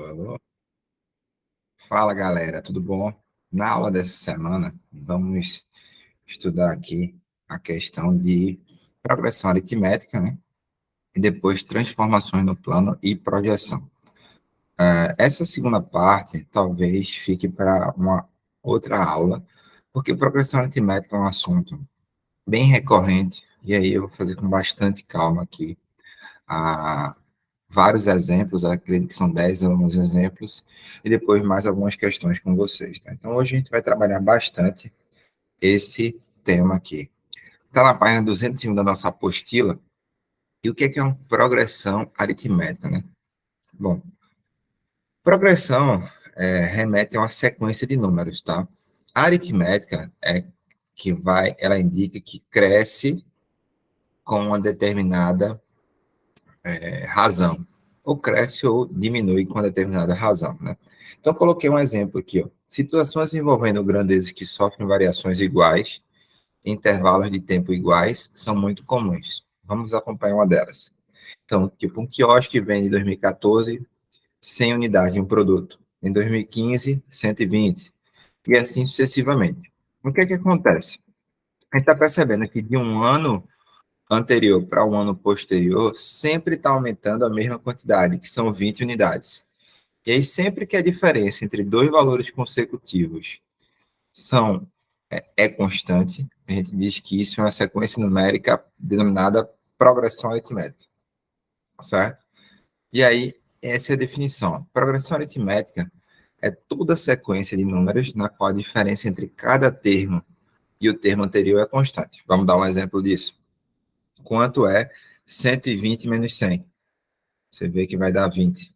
Alô? Fala, galera, tudo bom? Na aula dessa semana, vamos estudar aqui a questão de progressão aritmética, né? E depois transformações no plano e projeção. Essa segunda parte talvez fique para uma outra aula, porque progressão aritmética é um assunto bem recorrente, e aí eu vou fazer com bastante calma aqui vários exemplos, acredito que são 10 alguns exemplos, e depois mais algumas questões com vocês, tá? Então, hoje a gente vai trabalhar bastante esse tema aqui. Está na página 201 da nossa apostila, e o que é uma progressão aritmética, né? Bom, progressão remete a uma sequência de números, tá? A aritmética ela indica que cresce com uma determinada razão, ou cresce ou diminui com determinada razão, né? Então, coloquei um exemplo aqui, ó. Situações envolvendo grandezas que sofrem variações iguais, em intervalos de tempo iguais, são muito comuns. Vamos acompanhar uma delas. Então, tipo, um quiosque vende em 2014 100 unidades de um produto. Em 2015, 120. E assim sucessivamente. O que é que acontece? A gente está percebendo que de um ano anterior para o ano posterior, sempre está aumentando a mesma quantidade, que são 20 unidades. E aí, sempre que a diferença entre dois valores consecutivos é constante, a gente diz que isso é uma sequência numérica denominada progressão aritmética, certo? E aí, essa é a definição. Progressão aritmética é toda sequência de números na qual a diferença entre cada termo e o termo anterior é constante. Vamos dar um exemplo disso. Quanto é 120 menos 100? Você vê que vai dar 20.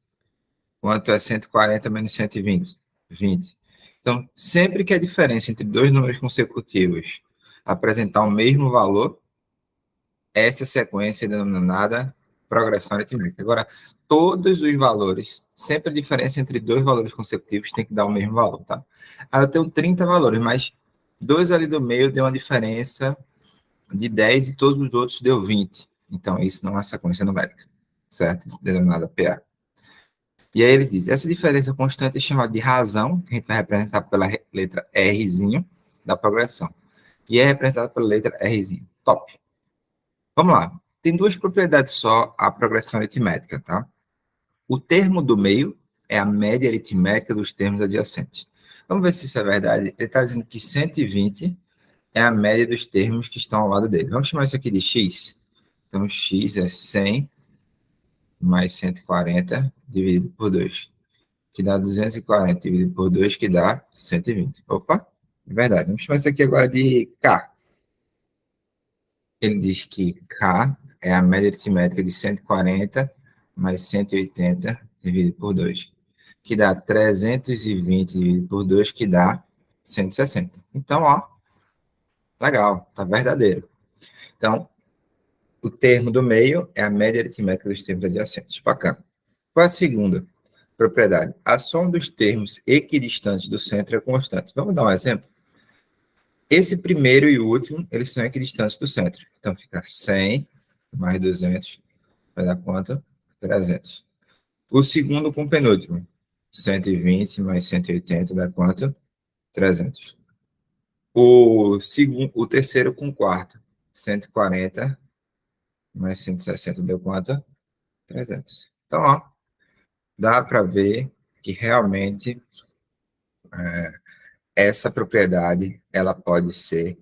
Quanto é 140 menos 120? 20. Então, sempre que a diferença entre dois números consecutivos apresentar o mesmo valor, essa sequência é denominada progressão aritmética. Agora, todos os valores, sempre a diferença entre dois valores consecutivos tem que dar o mesmo valor, tá? Aí eu tenho 30 valores, mas dois ali do meio deu uma diferença de 10 e todos os outros deu 20. Então, isso não é sequência numérica, certo? Denominada PA. E aí ele diz, essa diferença constante é chamada de razão, que a gente vai representar pela letra Rzinho da progressão. E é representada pela letra Rzinho. Top. Vamos lá. Tem duas propriedades só a progressão aritmética, tá? O termo do meio é a média aritmética dos termos adjacentes. Vamos ver se isso é verdade. Ele está dizendo que 120 é a média dos termos que estão ao lado dele. Vamos chamar isso aqui de x. Então, x é 100 mais 140 dividido por 2, que dá 240 dividido por 2, que dá 120. Opa, é verdade. Vamos chamar isso aqui agora de K. Ele diz que K é a média aritmética de 140 mais 180 dividido por 2, que dá 320 dividido por 2, que dá 160. Então, ó, legal, tá verdadeiro. Então, o termo do meio é a média aritmética dos termos adjacentes. Bacana. Qual é a segunda propriedade? A soma dos termos equidistantes do centro é constante. Vamos dar um exemplo? Esse primeiro e o último, eles são equidistantes do centro. Então, fica 100 mais 200, vai dar quanto? 300. O segundo com o penúltimo, 120 mais 180, dá quanto? 300. O terceiro com o quarto, 140 mais 160, deu quanto? 300. Então, ó, dá para ver que realmente essa propriedade ela pode ser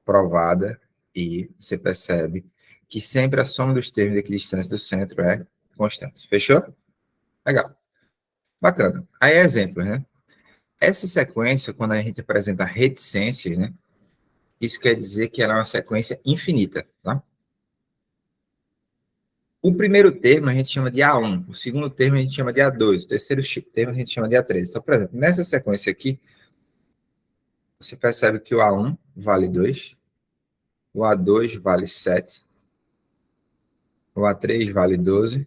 provada e você percebe que sempre a soma dos termos de equidistância do centro é constante. Fechou? Legal. Bacana. Aí, exemplo, né? Essa sequência, quando a gente apresenta reticências, né? Isso quer dizer que ela é uma sequência infinita, tá? O primeiro termo a gente chama de A1, o segundo termo a gente chama de A2, o terceiro termo a gente chama de A3. Então, por exemplo, nessa sequência aqui, você percebe que o A1 vale 2, o A2 vale 7, o A3 vale 12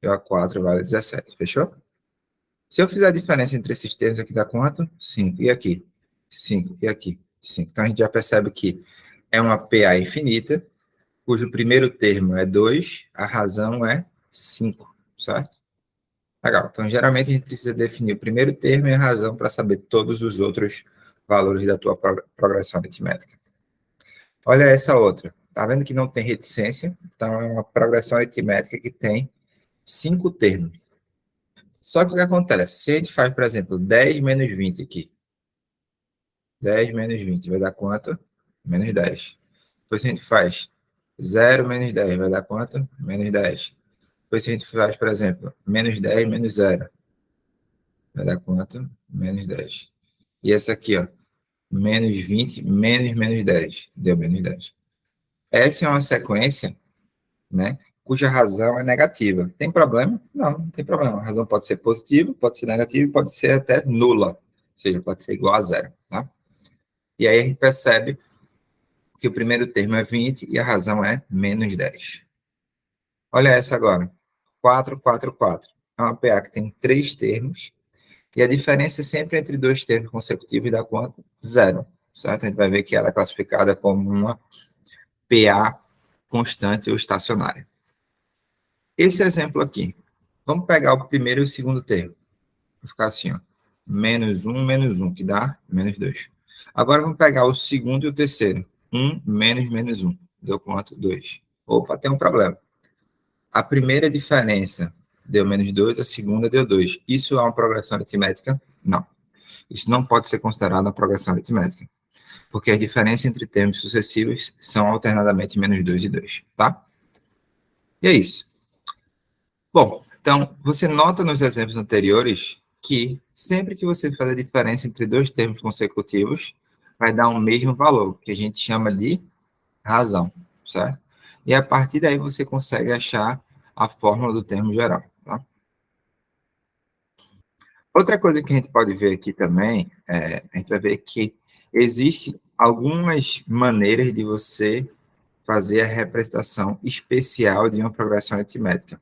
e o A4 vale 17. Fechou? Se eu fizer a diferença entre esses termos aqui, dá quanto? 5. E aqui? 5. E aqui? 5. Então, a gente já percebe que é uma PA infinita, cujo primeiro termo é 2, a razão é 5, certo? Legal. Então, geralmente, a gente precisa definir o primeiro termo e a razão para saber todos os outros valores da tua progressão aritmética. Olha essa outra. Tá vendo que não tem reticência? Então, é uma progressão aritmética que tem 5 termos. Só que o que acontece? Se a gente faz, por exemplo, 10 menos 20 aqui. 10 menos 20 vai dar quanto? Menos 10. Depois, se a gente faz 0 menos 10 vai dar quanto? Menos 10. Depois, se a gente faz, por exemplo, menos 10 menos 0 vai dar quanto? Menos 10. E essa aqui, ó, menos 20 menos menos 10. Deu menos 10. Essa é uma sequência, né, cuja razão é negativa. Tem problema? Não, não tem problema. A razão pode ser positiva, pode ser negativa, pode ser até nula. Ou seja, pode ser igual a zero. Tá? E aí a gente percebe que o primeiro termo é 20 e a razão é menos 10. Olha essa agora. 4, 4, 4. É uma PA que tem 3 termos e a diferença é sempre entre dois termos consecutivos dá quanto? Zero. Certo? A gente vai ver que ela é classificada como uma PA constante ou estacionária. Esse exemplo aqui, vamos pegar o primeiro e o segundo termo. Vai ficar assim, ó, menos 1, que dá menos 2. Agora vamos pegar o segundo e o terceiro. 1 menos menos 1. Deu quanto? 2. Opa, tem um problema. A primeira diferença deu menos 2, a segunda deu 2. Isso é uma progressão aritmética? Não. Isso não pode ser considerado uma progressão aritmética, porque as diferenças entre termos sucessivos são alternadamente menos 2 e 2, tá? E é isso. Bom, então, você nota nos exemplos anteriores que sempre que você faz a diferença entre dois termos consecutivos, vai dar o mesmo valor, que a gente chama de razão, certo? E a partir daí você consegue achar a fórmula do termo geral, tá? Outra coisa que a gente pode ver aqui também, a gente vai ver que existem algumas maneiras de você fazer a representação especial de uma progressão aritmética.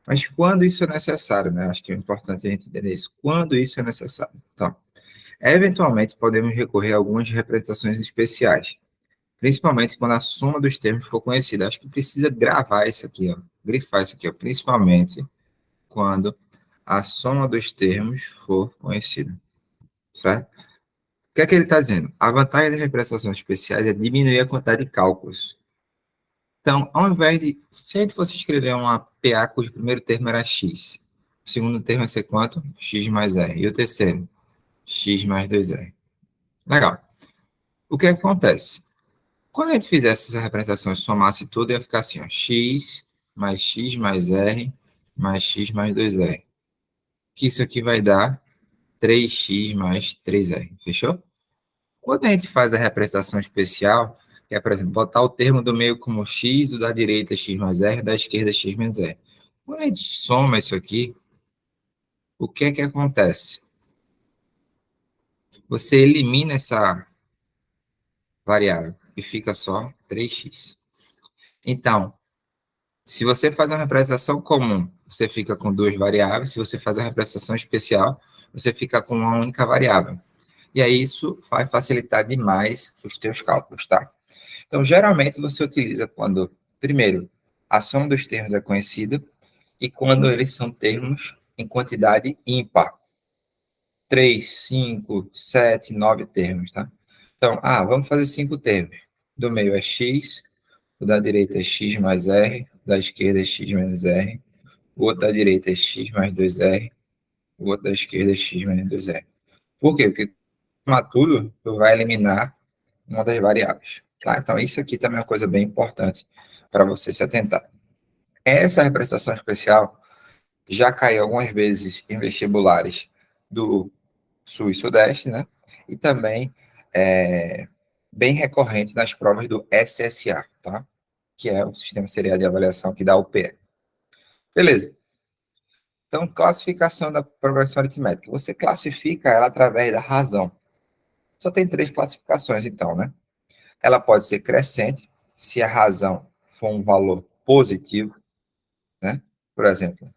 Mas quando isso é necessário, né? Acho que é importante a gente entender isso. Quando isso é necessário. Então, eventualmente podemos recorrer a algumas representações especiais, principalmente quando a soma dos termos for conhecida. Acho que precisa gravar isso aqui, ó, grifar isso aqui, ó, principalmente quando a soma dos termos for conhecida, certo? O que é que ele está dizendo? A vantagem das representações especiais é diminuir a quantidade de cálculos. Então, ao invés de, se a gente fosse escrever uma PA cujo primeiro termo era x, o segundo termo vai ser quanto? X mais r. E o terceiro? X mais 2r. Legal. O que acontece? Quando a gente fizesse essa representação e somasse tudo, ia ficar assim, ó, x mais r mais x mais 2r. Que isso aqui vai dar 3x mais 3r. Fechou? Quando a gente faz a representação especial, que é, por exemplo, botar o termo do meio como x, do da direita x mais r, da esquerda x menos r. Quando a gente soma isso aqui, o que é que acontece? Você elimina essa variável e fica só 3x. Então, se você faz uma representação comum, você fica com duas variáveis. Se você faz uma representação especial, você fica com uma única variável. E aí isso vai facilitar demais os teus cálculos, tá? Então, geralmente você utiliza quando, primeiro, a soma dos termos é conhecida e quando eles são termos em quantidade ímpar. 3, 5, 7, 9 termos, tá? Então, vamos fazer 5 termos. Do meio é x, o da direita é x mais r, o da esquerda é x menos r, o outro da direita é x mais 2r, o outro da esquerda é x menos 2r. Por quê? Porque somar tudo, tu vai eliminar uma das variáveis. Tá? Então, isso aqui também é uma coisa bem importante para você se atentar. Essa representação especial já caiu algumas vezes em vestibulares do Sul e Sudeste, né? E também é bem recorrente nas provas do SSA, tá? Que é o Sistema Seriado de Avaliação que dá o PE. Beleza. Então, classificação da progressão aritmética. Você classifica ela através da razão. Só tem 3 classificações, então, né? Ela pode ser crescente, se a razão for um valor positivo, né? Por exemplo,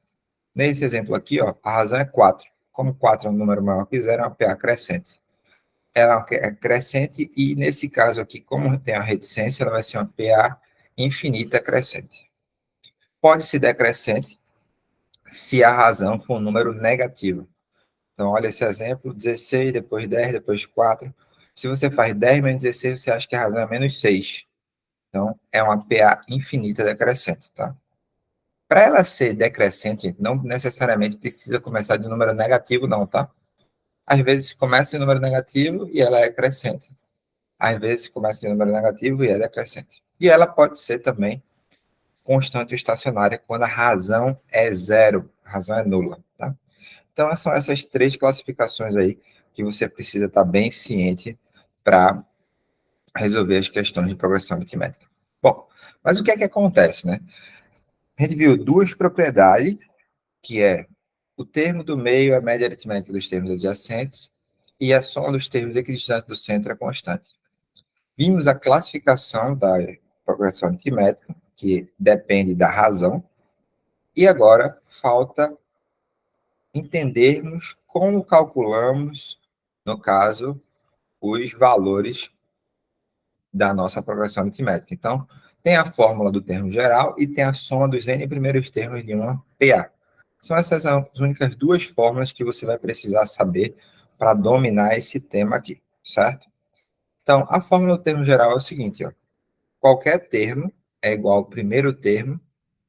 nesse exemplo aqui, ó, a razão é 4. Como 4 é um número maior que zero, é uma PA crescente. Ela é crescente e, nesse caso aqui, como tem a reticência, ela vai ser uma PA infinita crescente. Pode ser decrescente, se a razão for um número negativo. Então, olha esse exemplo, 16, depois 10, depois 4. Se você faz 10 menos 16, você acha que a razão é menos 6. Então, é uma PA infinita decrescente, tá? Para ela ser decrescente, não necessariamente precisa começar de um número negativo, não, tá? Às vezes começa de um número negativo e ela é crescente. Às vezes começa de um número negativo e é decrescente. E ela pode ser também constante ou estacionária quando a razão é zero, a razão é nula, tá? Então, são essas três classificações aí que você precisa estar bem ciente para resolver as questões de progressão aritmética. Bom, mas o que é que acontece, né? A gente viu duas propriedades, que é o termo do meio, a média aritmética dos termos adjacentes, e a soma dos termos equidistantes do centro é constante. Vimos a classificação da progressão aritmética, que depende da razão, e agora falta entendermos como calculamos, no caso, os valores da nossa progressão aritmética. Então, tem a fórmula do termo geral e tem a soma dos n primeiros termos de uma PA. São essas as únicas duas fórmulas que você vai precisar saber para dominar esse tema aqui, certo? Então, a fórmula do termo geral é o seguinte, ó. Qualquer termo é igual ao primeiro termo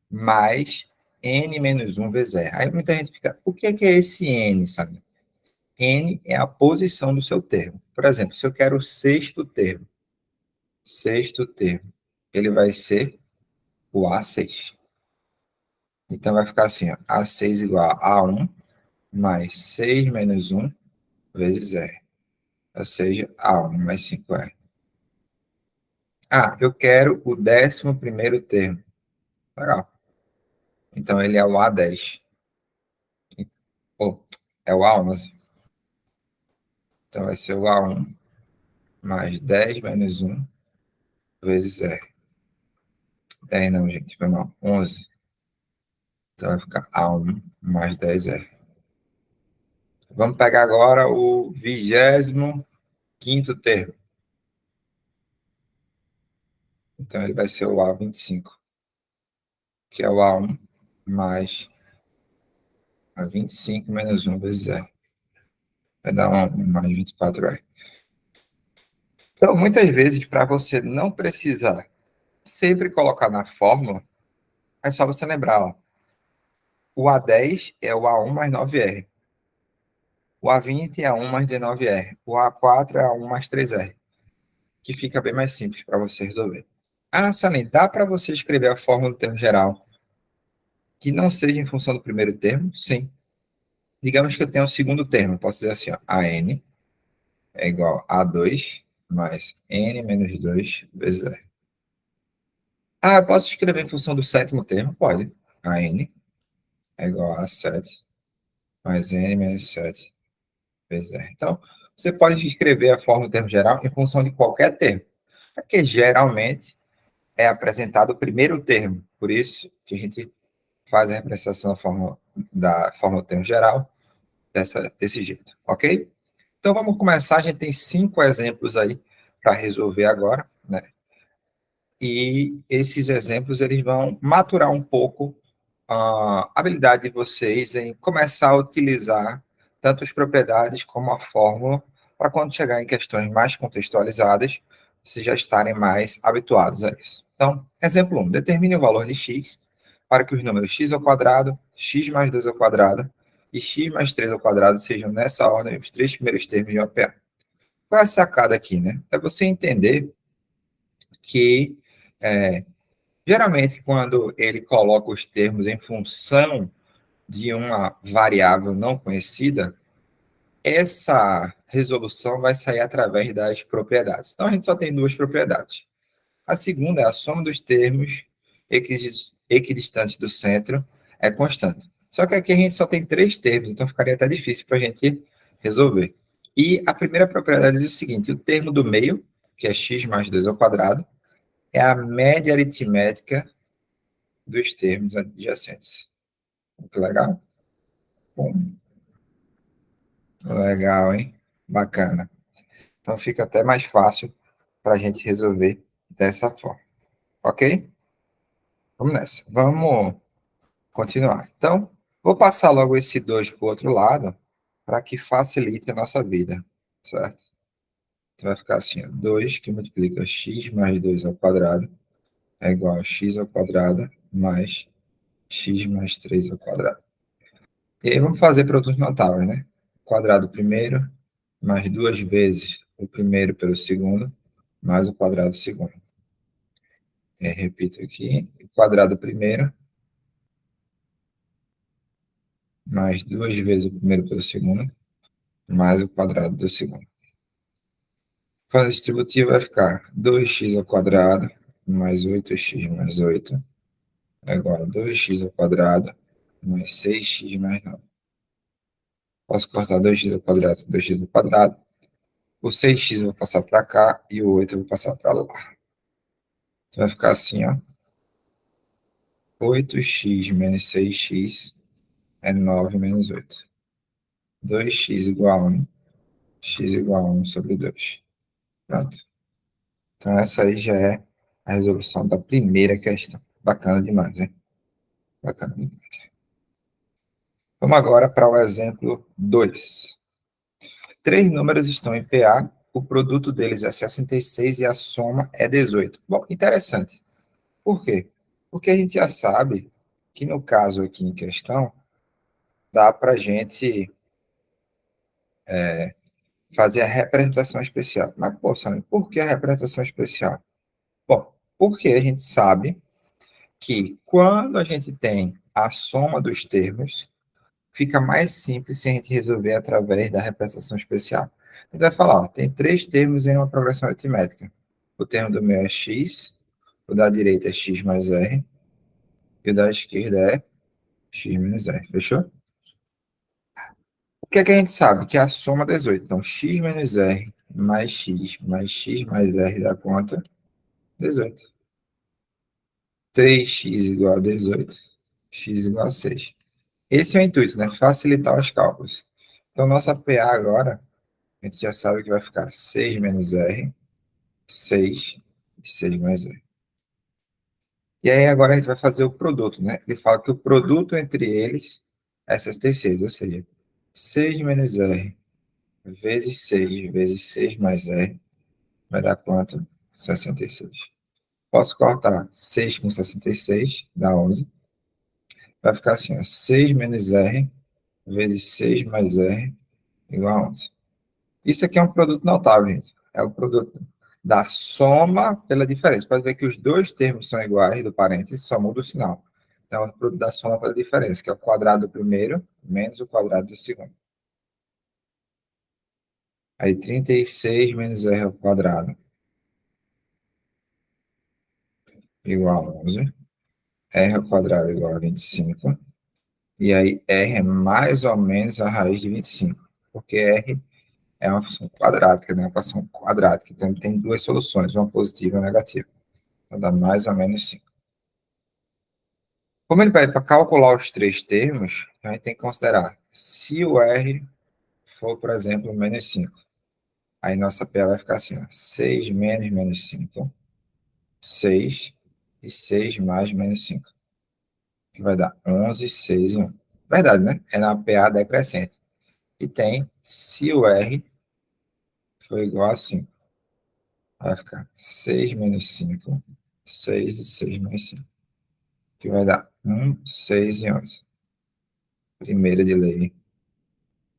mais n menos 1 vezes r. Aí muita gente fica, o que é esse n, sabe? N é a posição do seu termo. Por exemplo, se eu quero o sexto termo, ele vai ser o A6. Então, vai ficar assim, ó, A6 igual a 1 mais 6 menos 1 vezes R. Ou seja, A1 mais 5R. Ah, eu quero o 11º termo. Legal. Então, ele é o A10. Ou, é o A11. Então, vai ser o A1 mais 10 menos 1 vezes R. 10 não, gente, foi mal. 11. Então, vai ficar A1 mais 10R. Vamos pegar agora o 25º termo. Então, ele vai ser o A25, que é o A1 mais a 25 menos 1 vezes R. Vai dar mais 24R. Então, muitas vezes, para você não precisar sempre colocar na fórmula, é só você lembrar, ó, o A10 é o A1 mais 9R. O A20 é A1 mais 19R. O A4 é A1 mais 3R. Que fica bem mais simples para você resolver. Ah, Salim, dá para você escrever a fórmula do termo geral que não seja em função do primeiro termo? Sim. Digamos que eu tenho o segundo termo. Posso dizer assim, ó, AN é igual a 2 mais N menos 2 vezes R. Ah, eu posso escrever em função do sétimo termo? Pode. AN é igual a 7 mais N menos 7 vezes R. Então, você pode escrever a fórmula do termo geral em função de qualquer termo. Porque geralmente é apresentado o primeiro termo. Por isso que a gente faz a representação da fórmula do termo geral desse jeito, ok? Então, vamos começar. A gente tem 5 exemplos aí para resolver agora, né? E esses exemplos eles vão maturar um pouco a habilidade de vocês em começar a utilizar tanto as propriedades como a fórmula para quando chegar em questões mais contextualizadas, vocês já estarem mais habituados a isso. Então, exemplo 1, determine o valor de x para que os números x ao quadrado, x mais 2 ao quadrado e x mais 3 ao quadrado sejam nessa ordem os 3 primeiros termos de uma PA. Qual é a sacada aqui, né? É você entender que geralmente, quando ele coloca os termos em função de uma variável não conhecida, essa resolução vai sair através das propriedades. Então, a gente só tem duas propriedades. A segunda é a soma dos termos equidistantes do centro é constante. Só que aqui a gente só tem 3 termos, então ficaria até difícil para a gente resolver. E a primeira propriedade diz o seguinte, o termo do meio, que é x mais 2 ao quadrado, é a média aritmética dos termos adjacentes. Muito legal? Bom, legal, hein? Bacana. Então fica até mais fácil para a gente resolver dessa forma. Ok? Vamos nessa. Vamos continuar. Então, Vou passar logo esse 2 para o outro lado, para que facilite a nossa vida, certo? Então vai ficar assim, ó, 2 que multiplica x mais 2 ao quadrado é igual a x ao quadrado mais x mais 3 ao quadrado. E aí vamos fazer produtos notáveis, né? Quadrado primeiro, mais duas vezes o primeiro pelo segundo, mais o quadrado segundo. Repito aqui, quadrado primeiro, mais duas vezes o primeiro pelo segundo, mais o quadrado do segundo. Fase distributiva vai ficar 2x ao quadrado mais 8x mais 8 é igual a 2x ao quadrado mais 6x mais 9. Posso cortar 2x ao quadrado, 2x ao quadrado. O 6x eu vou passar para cá e o 8 eu vou passar para lá. Então vai ficar assim, ó. 8x menos 6x é 9 menos 8. 2x igual a 1. X igual a 1 sobre 2. Pronto. Então essa aí já é a resolução da primeira questão. Bacana demais, hein? Bacana demais. Vamos agora para o exemplo 2. Três números estão em PA, o produto deles é 66 e a soma é 18. Bom, interessante. Por quê? Porque a gente já sabe que no caso aqui em questão, dá para a gente fazer a representação especial. Mas, pô, Sandro, por que a representação especial? Bom, porque a gente sabe que quando a gente tem a soma dos termos, fica mais simples se a gente resolver através da representação especial. A gente vai falar, ó, tem três termos em uma progressão aritmética. O termo do meio é x, o da direita é x mais r, e o da esquerda é x menos r. Fechou? O que é que a gente sabe? Que é a soma 18. Então, x menos r mais x mais r dá quanto? 18. 3x igual a 18, x igual a 6. Esse é o intuito, né? Facilitar os cálculos. Então, nossa PA agora, a gente já sabe que vai ficar 6 menos R, 6 e 6 mais R. E aí agora a gente vai fazer o produto, né? Ele fala que o produto entre eles é 66, ou seja, 6 menos R vezes 6 mais R vai dar quanto? 66. Posso cortar 6 com 66, dá 11. Vai ficar assim, ó, 6 menos R vezes 6 mais R igual a 11. Isso aqui é um produto notável, gente. É o produto da soma pela diferença. Pode ver que os dois termos são iguais do parênteses, só muda o sinal. Então, é o produto da soma pela diferença, que é o quadrado do primeiro menos o quadrado do segundo. Aí, 36 menos R ao quadrado igual a 11. R ao quadrado igual a 25. E aí, R é mais ou menos a raiz de 25. Porque R é uma função quadrática, né? Uma equação quadrática. Então, tem duas soluções, uma positiva e uma negativa. Então, dá mais ou menos 5. Como ele vai para calcular os três termos, a gente tem que considerar se o R for, por exemplo, menos 5. Aí nossa PA vai ficar assim, ó, 6 menos menos 5, 6 e 6 mais menos 5, que vai dar 11, 6 e 1. Verdade, né? É na PA decrescente. E tem se o R for igual a 5. Vai ficar 6 menos 5, 6 e 6 mais 5, que vai dar 1, 6 e 11. Primeira de lei.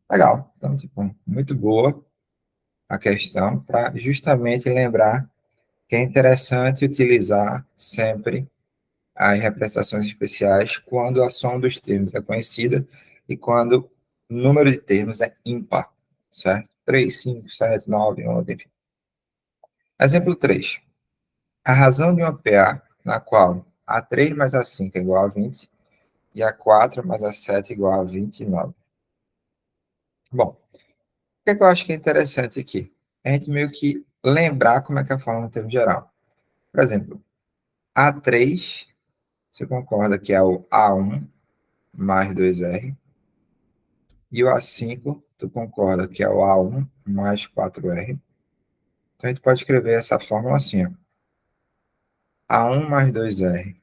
Legal. Então, tipo, muito boa a questão para justamente lembrar que é interessante utilizar sempre as representações especiais quando a soma dos termos é conhecida e quando o número de termos é ímpar, certo? 3, 5, 7, 9, 11, enfim. Exemplo 3. A razão de uma PA na qual A3 mais A5 é igual a 20 e A4 mais A7 é igual a 29. Bom, o que é que eu acho que é interessante aqui? A gente meio que lembrar como é que é a forma no termo geral. Por exemplo, A3, você concorda que é o A1 mais 2R, e o A5, tu concorda que é o A1 mais 4R. Então, a gente pode escrever essa fórmula assim, ó. A1 mais 2R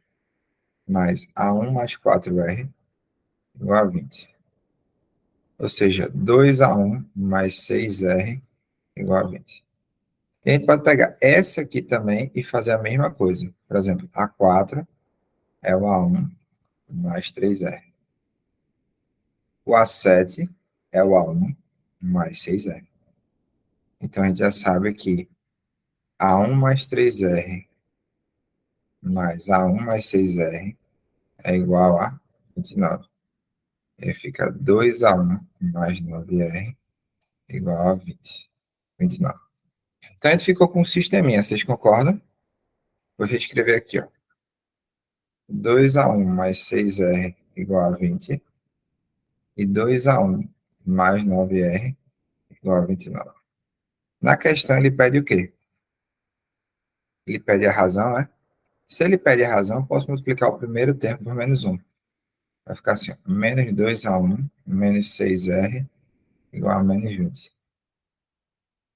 mais A1 mais 4R igual a 20. Ou seja, 2A1 mais 6R igual a 20. E a gente pode pegar essa aqui também e fazer a mesma coisa. Por exemplo, A4 é o A1 mais 3R. O A7 é o A1 mais 6R. Então, a gente já sabe que A1 mais 3R mais A1 mais 6R é igual a 29. E fica 2A1 mais 9R igual a 20. 29. Então, a gente ficou com um sisteminha, vocês concordam? Vou reescrever aqui, ó. 2A1 mais 6R igual a 20. E 2A1 mais 9R igual a 29. Na questão, ele pede o quê? Ele pede a razão, né? Se ele pede a razão, eu posso multiplicar o primeiro termo por menos 1. Vai ficar assim, ó, menos 2A1 menos 6R igual a menos 20.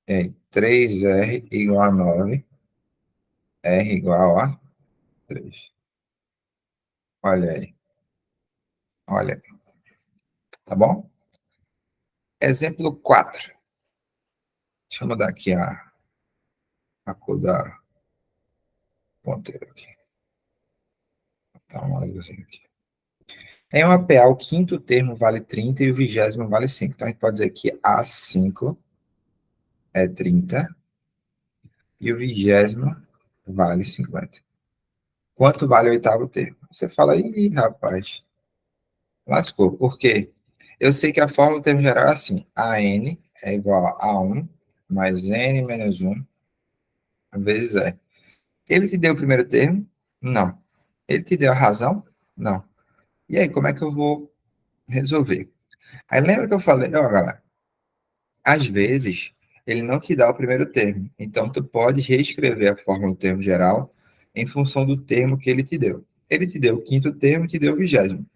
E aí, 3R igual a 9, R igual a 3. Olha aí, olha aí. Tá bom? Exemplo 4. Deixa eu mudar aqui a cor da ponteira aqui. Tá uma azulzinho aqui. Em uma PA, o quinto termo vale 30 e o 20º vale 5. Então, a gente pode dizer que A5 é 30 e o 20º vale 50. Quanto vale o oitavo termo? Você fala, ih, rapaz, lascou. Por quê? Eu sei que a fórmula do termo geral é assim. AN é igual a 1 mais N menos 1 vezes E. Ele te deu o primeiro termo? Não. Ele te deu a razão? Não. E aí, como é que eu vou resolver? Aí lembra que eu falei, ó, galera, às vezes ele não te dá o primeiro termo. Então, tu pode reescrever a fórmula do termo geral em função do termo que ele te deu. Ele te deu o quinto termo e te deu o 20º.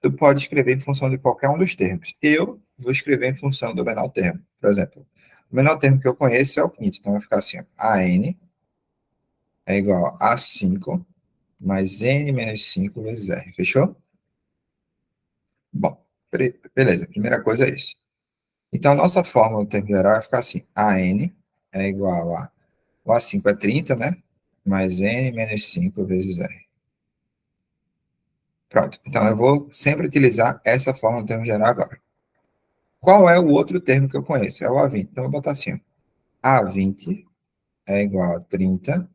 Tu pode escrever em função de qualquer um dos termos. Eu vou escrever em função do menor termo. Por exemplo, o menor termo que eu conheço é o quinto. Então, vai ficar assim, ó, AN é igual a 5 mais N menos 5 vezes R. Fechou? Bom, beleza. Primeira coisa é isso. Então, nossa fórmula do termo geral vai ficar assim. AN é igual a... O A5 é 30, né? Mais N menos 5 vezes R. Pronto. Então, eu vou sempre utilizar essa fórmula do termo geral agora. Qual é o outro termo que eu conheço? É o A20. Então, eu vou botar assim. A20 é igual a 30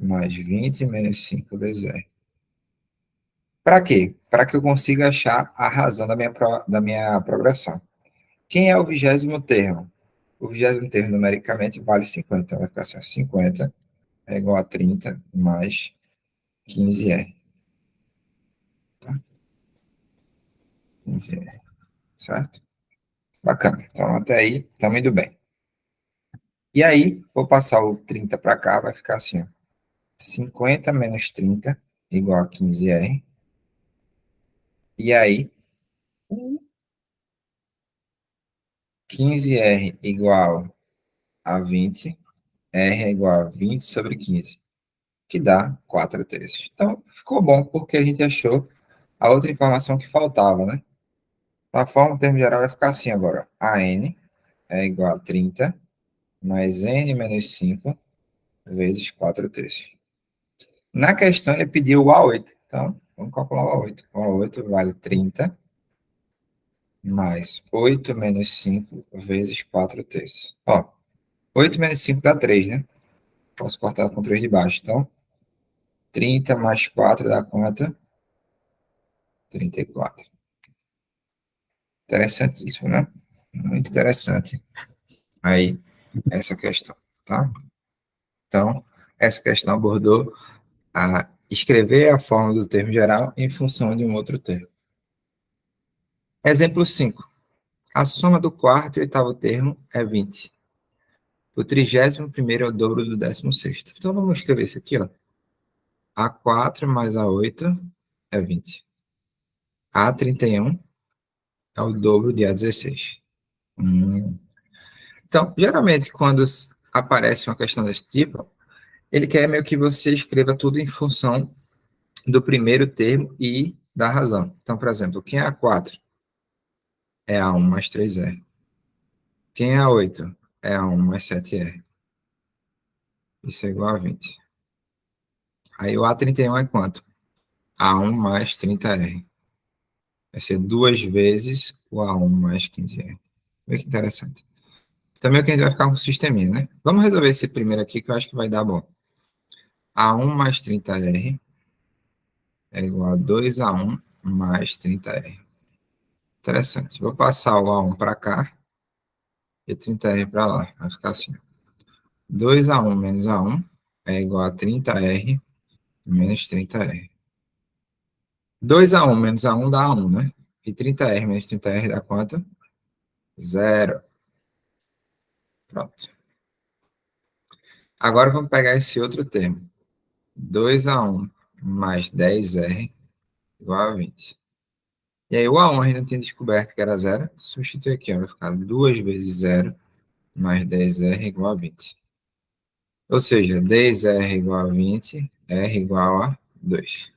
mais 20 menos 5 vezes R. Para quê? Para que eu consiga achar a razão da minha progressão. Quem é o 20º termo? O 20º termo, numericamente, vale 50. Então, vai ficar assim, ó, 50 é igual a 30 mais 15R. Tá? 15R, certo? Bacana. Então, até aí, estamos indo bem. E aí, vou passar o 30 para cá, vai ficar assim, ó, 50 menos 30 igual a 15R. E aí, 15R igual a 20, R é igual a 20 sobre 15, que dá 4 terços. Então, ficou bom, porque a gente achou a outra informação que faltava, né? A forma, em termos geral, vai ficar assim agora. AN é igual a 30 mais N menos 5 vezes 4 terços. Na questão, ele pediu o A8. Então, vamos calcular o A8. O A8 vale 30 mais 8 menos 5 vezes 4 terços. Ó, 8 menos 5 dá 3, né? Posso cortar com 3 de baixo. Então, 30 mais 4 dá quanto? 34. Interessantíssimo, né? Muito interessante. Aí, essa questão, tá? Então, essa questão abordou a escrever a forma do termo geral em função de um outro termo. Exemplo 5. A soma do quarto e oitavo termo é 20. O 31º é o dobro do 16º. Então, vamos escrever isso aqui, ó. A4 mais A8 é 20. A31 é o dobro de A16. Então, geralmente, quando aparece uma questão desse tipo, ele quer meio que você escreva tudo em função do primeiro termo e da razão. Então, por exemplo, quem é A4? É A1 mais 3R. Quem é A8? É A1 mais 7R. Isso é igual a 20. Aí o A31 é quanto? A1 mais 30R. Vai ser 2 vezes o A1 mais 15R. Olha que interessante. Também o que a gente vai ficar com um sisteminha, né? Vamos resolver esse primeiro aqui que eu acho que vai dar bom. A1 mais 30R é igual a 2A1 mais 30R. Interessante. Vou passar o A1 para cá e 30R para lá. Vai ficar assim. 2A1 menos A1 é igual a 30R menos 30R. 2A1 menos A1 dá A1, né? E 30R menos 30R dá quanto? Zero. Pronto. Agora vamos pegar esse outro termo. 2A1 mais 10R igual a 20. E aí o A1 a gente não tinha descoberto que era zero. Então, substitui aqui, ó, vai ficar 2 vezes 0 mais 10R igual a 20. Ou seja, 10R igual a 20, R igual a 2.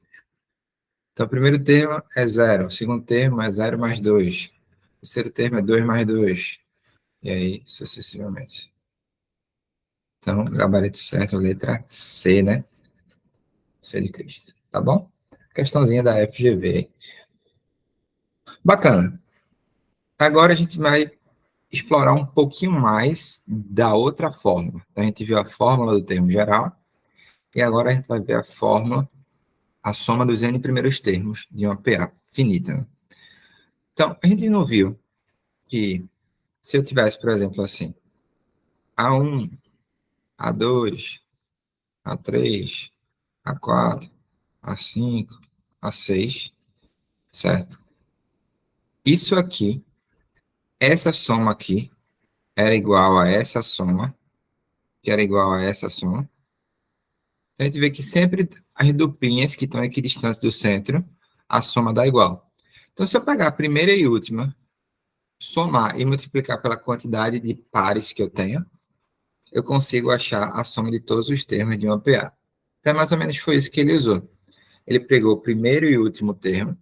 Então, o primeiro termo é 0, o segundo termo é 0 mais 2, o terceiro termo é 2 mais 2, e aí sucessivamente. Então, gabarito certo, letra C, né? C de Cristo, tá bom? Questãozinha da FGV. Bacana. Agora a gente vai explorar um pouquinho mais da outra fórmula. Então, a gente viu a fórmula do termo geral, e agora a gente vai ver a fórmula, a soma dos n primeiros termos de uma PA finita, né? Então, a gente não viu que se eu tivesse, por exemplo, assim, A1, A2, A3, A4, A5, A6, certo? Isso aqui, essa soma aqui, era igual a essa soma, que era igual a essa soma. Então, a gente vê que sempre as duplinhas que estão equidistantes do centro, a soma dá igual. Então, se eu pegar a primeira e última, somar e multiplicar pela quantidade de pares que eu tenho, eu consigo achar a soma de todos os termos de uma PA. Então, mais ou menos foi isso que ele usou. Ele pegou o primeiro e último termo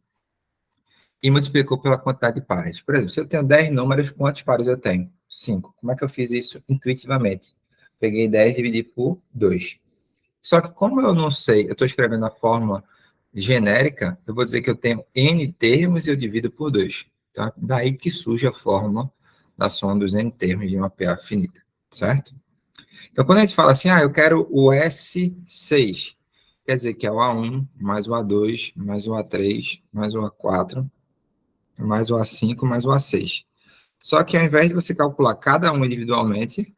e multiplicou pela quantidade de pares. Por exemplo, se eu tenho 10 números, quantos pares eu tenho? 5. Como é que eu fiz isso intuitivamente? Peguei 10 e dividi por 2. Só que como eu não sei, eu estou escrevendo a fórmula genérica, eu vou dizer que eu tenho n termos e eu divido por 2. Tá? Daí que surge a fórmula da soma dos n termos de uma PA finita, certo? Então, quando a gente fala assim, eu quero o S6, quer dizer que é o A1, mais o A2, mais o A3, mais o A4, mais o A5, mais o A6. Só que ao invés de você calcular cada um individualmente,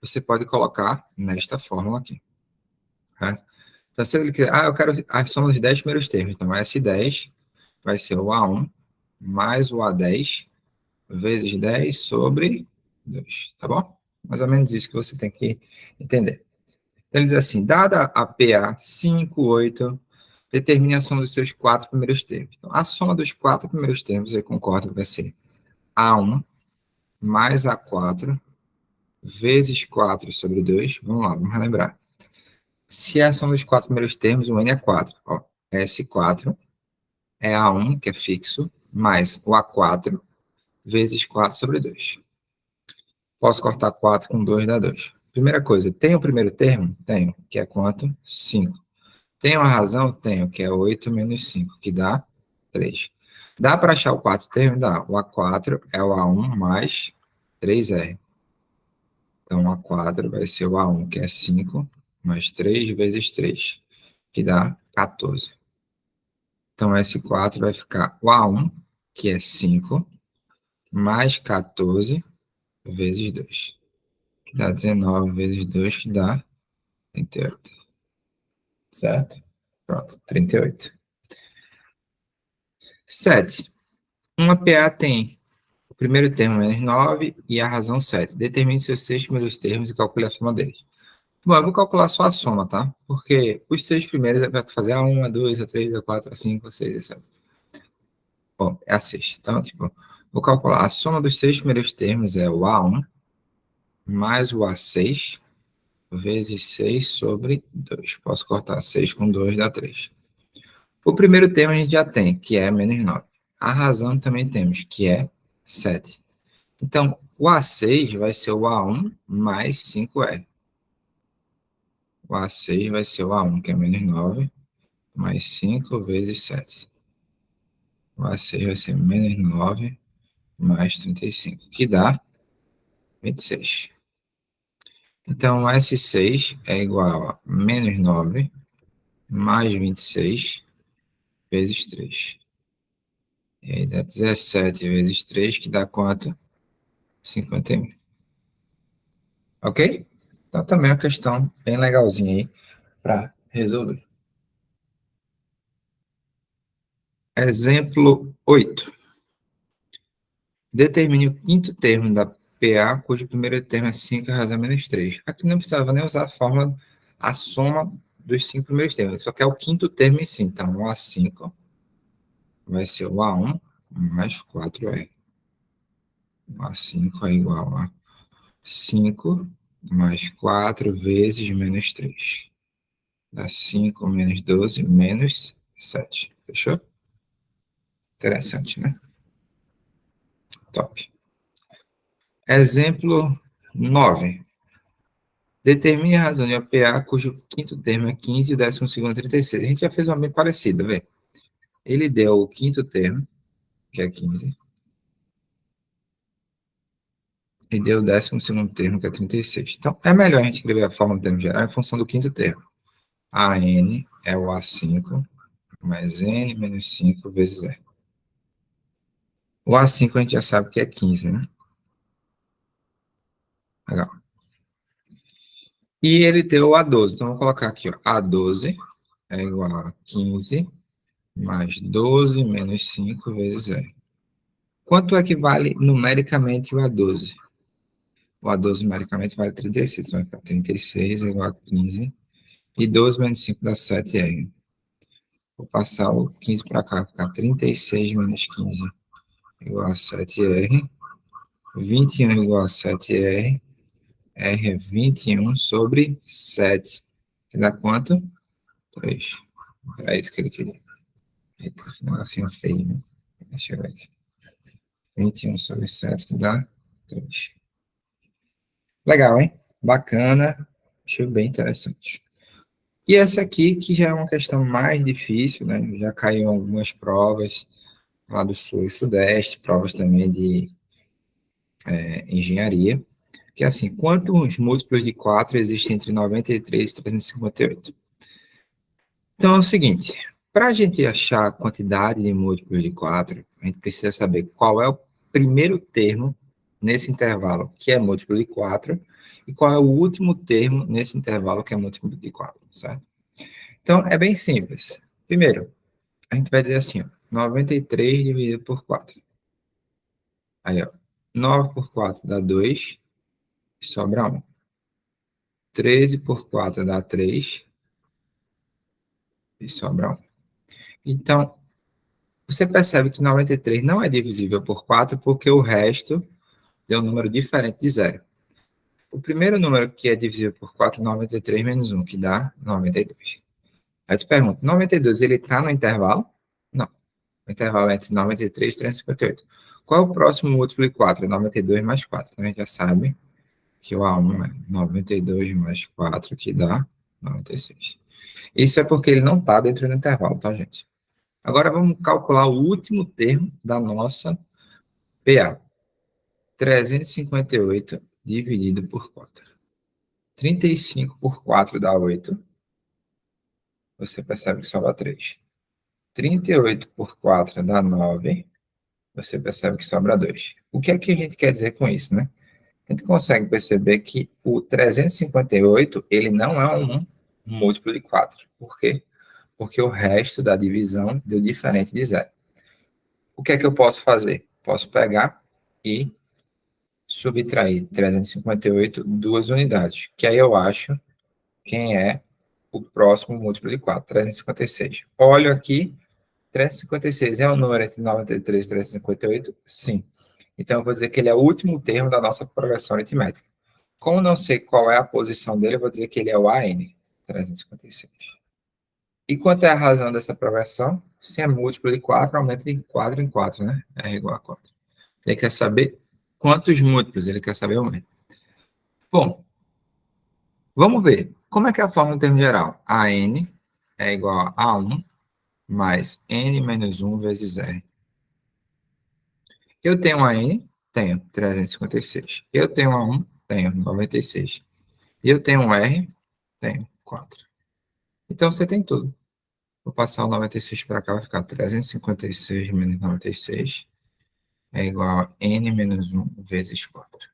você pode colocar nesta fórmula aqui. Certo? Então, se ele quiser, eu quero a soma dos 10 primeiros termos. Então, S10 vai ser o A1 mais o A10 vezes 10 sobre 2, tá bom? Mais ou menos isso que você tem que entender. Então, ele diz assim, dada a PA 5, 8, determine a soma dos seus 4 primeiros termos. Então, a soma dos 4 primeiros termos, eu concordo, vai ser A1 mais A4 vezes 4 sobre 2. Vamos lá, vamos relembrar. Se é a soma dos 4 primeiros termos, o N é 4. Ó, S4 é A1, que é fixo, mais o A4 vezes 4 sobre 2. Posso cortar 4 com 2, dá 2. Primeira coisa, tem o primeiro termo? Tenho, que é quanto? 5. Tenho a razão? Tenho, que é 8 menos 5, que dá 3. Dá para achar o quarto termo? Dá. O A4 é o A1 mais 3R. Então, o A4 vai ser o A1, que é 5, mais 3 vezes 3, que dá 14. Então, S4 vai ficar o A1, que é 5, mais 14 vezes 2, que dá 19 vezes 2, que dá 38. Certo? Pronto, 38. 7. Uma PA tem o primeiro termo menos 9 e a razão 7. Determine seus 6 primeiros termos e calcule a soma deles. Bom, eu vou calcular só a soma, tá? Porque os 6 primeiros é para fazer A1, A2, A3, A4, A5, A6, A7. Bom, é a 6. Então, tipo, vou calcular. A soma dos 6 primeiros termos é o A1 mais o A6 vezes 6 sobre 2. Posso cortar 6 com 2, dá 3. O primeiro termo a gente já tem, que é menos 9. A razão também temos, que é 7. Então, o A6 vai ser o A1 mais 5R. O A6 vai ser o A1, que é menos 9, mais 5 vezes 7. O A6 vai ser menos 9 mais 35, que dá 26. Então, o S6 é igual a menos 9 mais 26 vezes 3. E aí dá 17 vezes 3, que dá quanto? 51. Ok? Então, também é uma questão bem legalzinha aí para resolver. Exemplo 8. Determine o quinto termo da PA, cujo primeiro termo é 5 razão menos 3. Aqui não precisava nem usar a fórmula, a soma dos 5 primeiros termos, só que é o quinto termo em si. Então, o A5 vai ser o A1 mais 4R. O A5 é igual a 5 mais 4 vezes menos 3. Dá 5 menos 12 menos 7. Fechou? Interessante, né? Top. Exemplo 9. Determine a razão de APA cujo quinto termo é 15 e o 12º é 36. A gente já fez uma bem parecida, vê? Ele deu o quinto termo, que é 15, e deu o 12º termo, que é 36. Então, é melhor a gente escrever a forma do termo geral em função do quinto termo. AN é o A5 mais N menos 5 vezes R. O A5 a gente já sabe que é 15, né? Legal. E ele deu o A12. Então, vou colocar aqui, ó. A12 é igual a 15 mais 12 menos 5 vezes R. Quanto é que vale numericamente o A12? O A12 numericamente vale 36. Então, vai ficar 36 é igual a 15. E 12 menos 5 dá 7R. Vou passar o 15 para cá, vai ficar 36 menos 15 igual a 7R. 21 igual a 7R. R é 21 sobre 7. Que dá quanto? 3. É isso que ele queria. Eita, um negocinho feio, né? Deixa eu ver aqui. 21 sobre 7 que dá 3. Legal, hein? Bacana. Achei bem interessante. E essa aqui, que já é uma questão mais difícil, né? Já caiu em algumas provas lá do Sul e Sudeste, provas também de engenharia, que é assim, quantos múltiplos de 4 existem entre 93 e 358? Então é o seguinte, para a gente achar a quantidade de múltiplos de 4, a gente precisa saber qual é o primeiro termo nesse intervalo que é múltiplo de 4 e qual é o último termo nesse intervalo que é múltiplo de 4, certo? Então é bem simples. Primeiro, a gente vai dizer assim, ó, 93 dividido por 4. Aí, ó, 9 por 4 dá 2 e sobra 1. 13 por 4 dá 3 e sobra 1. Então, você percebe que 93 não é divisível por 4 porque o resto deu um número diferente de zero. O primeiro número que é divisível por 4 é 93 menos 1, que dá 92. Aí eu te pergunto, 92 ele está no intervalo? Não. O intervalo é entre 93 e 358. Qual é o próximo múltiplo de 4? É 92 mais 4. Então a gente já sabe que o A1 é 92 mais 4, que dá 96. Isso é porque ele não está dentro do intervalo, tá, gente? Agora vamos calcular o último termo da nossa PA. 358 dividido por 4. 35 por 4 dá 8. Você percebe que sobra 3. 38 por 4 dá 9. Você percebe que sobra 2. O que é que a gente quer dizer com isso, né? A gente consegue perceber que o 358, ele não é um múltiplo de 4. Por quê? Porque o resto da divisão deu diferente de zero. O que é que eu posso fazer? Posso pegar e subtrair 358 duas unidades, que aí eu acho quem é o próximo múltiplo de 4, 356. Olho aqui, 356 é um número entre 93 e 358? Sim. Então, eu vou dizer que ele é o último termo da nossa progressão aritmética. Como não sei qual é a posição dele, eu vou dizer que ele é o AN, 356. E quanto é a razão dessa progressão? Se é múltiplo de 4, aumenta de 4 em 4, né? R igual a 4. Ele quer saber quantos múltiplos, ele quer saber o mesmo. Bom, vamos ver. Como é que é a fórmula em termo geral? AN é igual a 1 mais N menos 1 vezes R. Eu tenho a N? Tenho 356. Eu tenho a 1? Tenho 96. E eu tenho um R? Tenho 4. Então você tem tudo. Vou passar o 96 para cá, vai ficar 356 menos 96 é igual a N menos 1 vezes 4.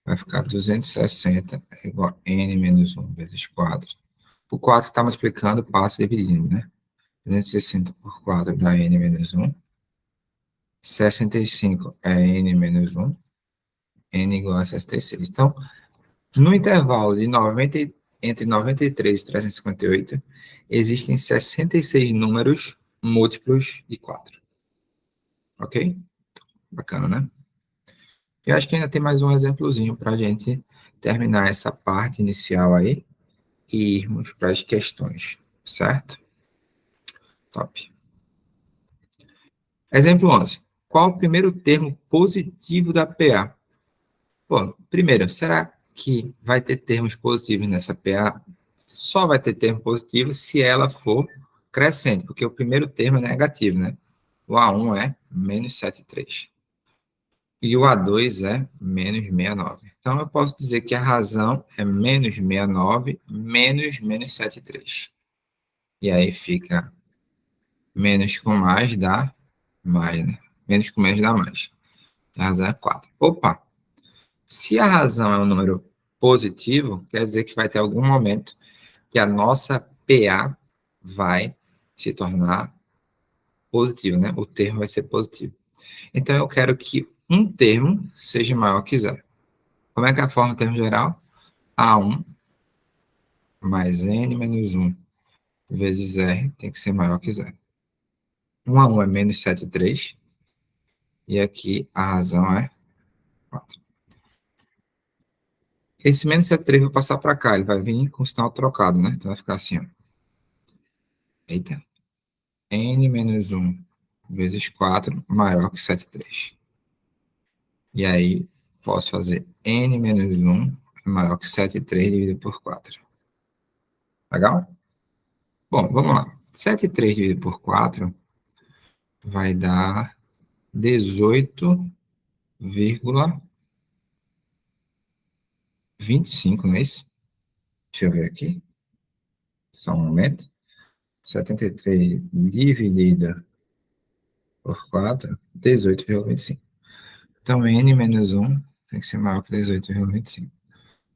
Vai ficar 260 é igual a N menos 1 vezes 4. O 4 está multiplicando, passa dividindo, né? 260 por 4 dá N menos 1. 65 é N menos 1. N igual a 66. Então, no intervalo de 90, entre 93 e 358, existem 66 números múltiplos de 4. Ok? Bacana, né? Eu acho que ainda tem mais um exemplozinho para a gente terminar essa parte inicial aí e irmos para as questões, certo? Top. Exemplo 11. Qual o primeiro termo positivo da PA? Bom, primeiro, será que vai ter termos positivos nessa PA? Só vai ter termo positivo se ela for crescente, porque o primeiro termo é negativo, né? O A1 é menos 73. E o A2 é menos 69. Então, eu posso dizer que a razão é menos 69 menos 73. E aí fica menos com mais dá mais, né? Menos com menos dá mais. A razão é 4. Opa! Se a razão é um número positivo, quer dizer que vai ter algum momento que a nossa PA vai se tornar positiva, né? O termo vai ser positivo. Então, eu quero que um termo seja maior que zero. Como é que é a forma do termo geral? A1 mais N menos 1 vezes R tem que ser maior que zero. 1 a 1 é menos 7,3. E aqui a razão é 4. Esse menos 7,3 vai passar para cá, ele vai vir com o sinal trocado, né? Então vai ficar assim, ó. Eita. N menos 1 vezes 4 maior que 7,3. E aí, posso fazer N menos 1 é maior que 7,3 dividido por 4. Legal? Bom, vamos lá. 7,3 dividido por 4 vai dar 18,25, não é isso? Deixa eu ver aqui. Só um momento. 73 dividido por 4, 18,25. Então, N menos 1 tem que ser maior que 18,25.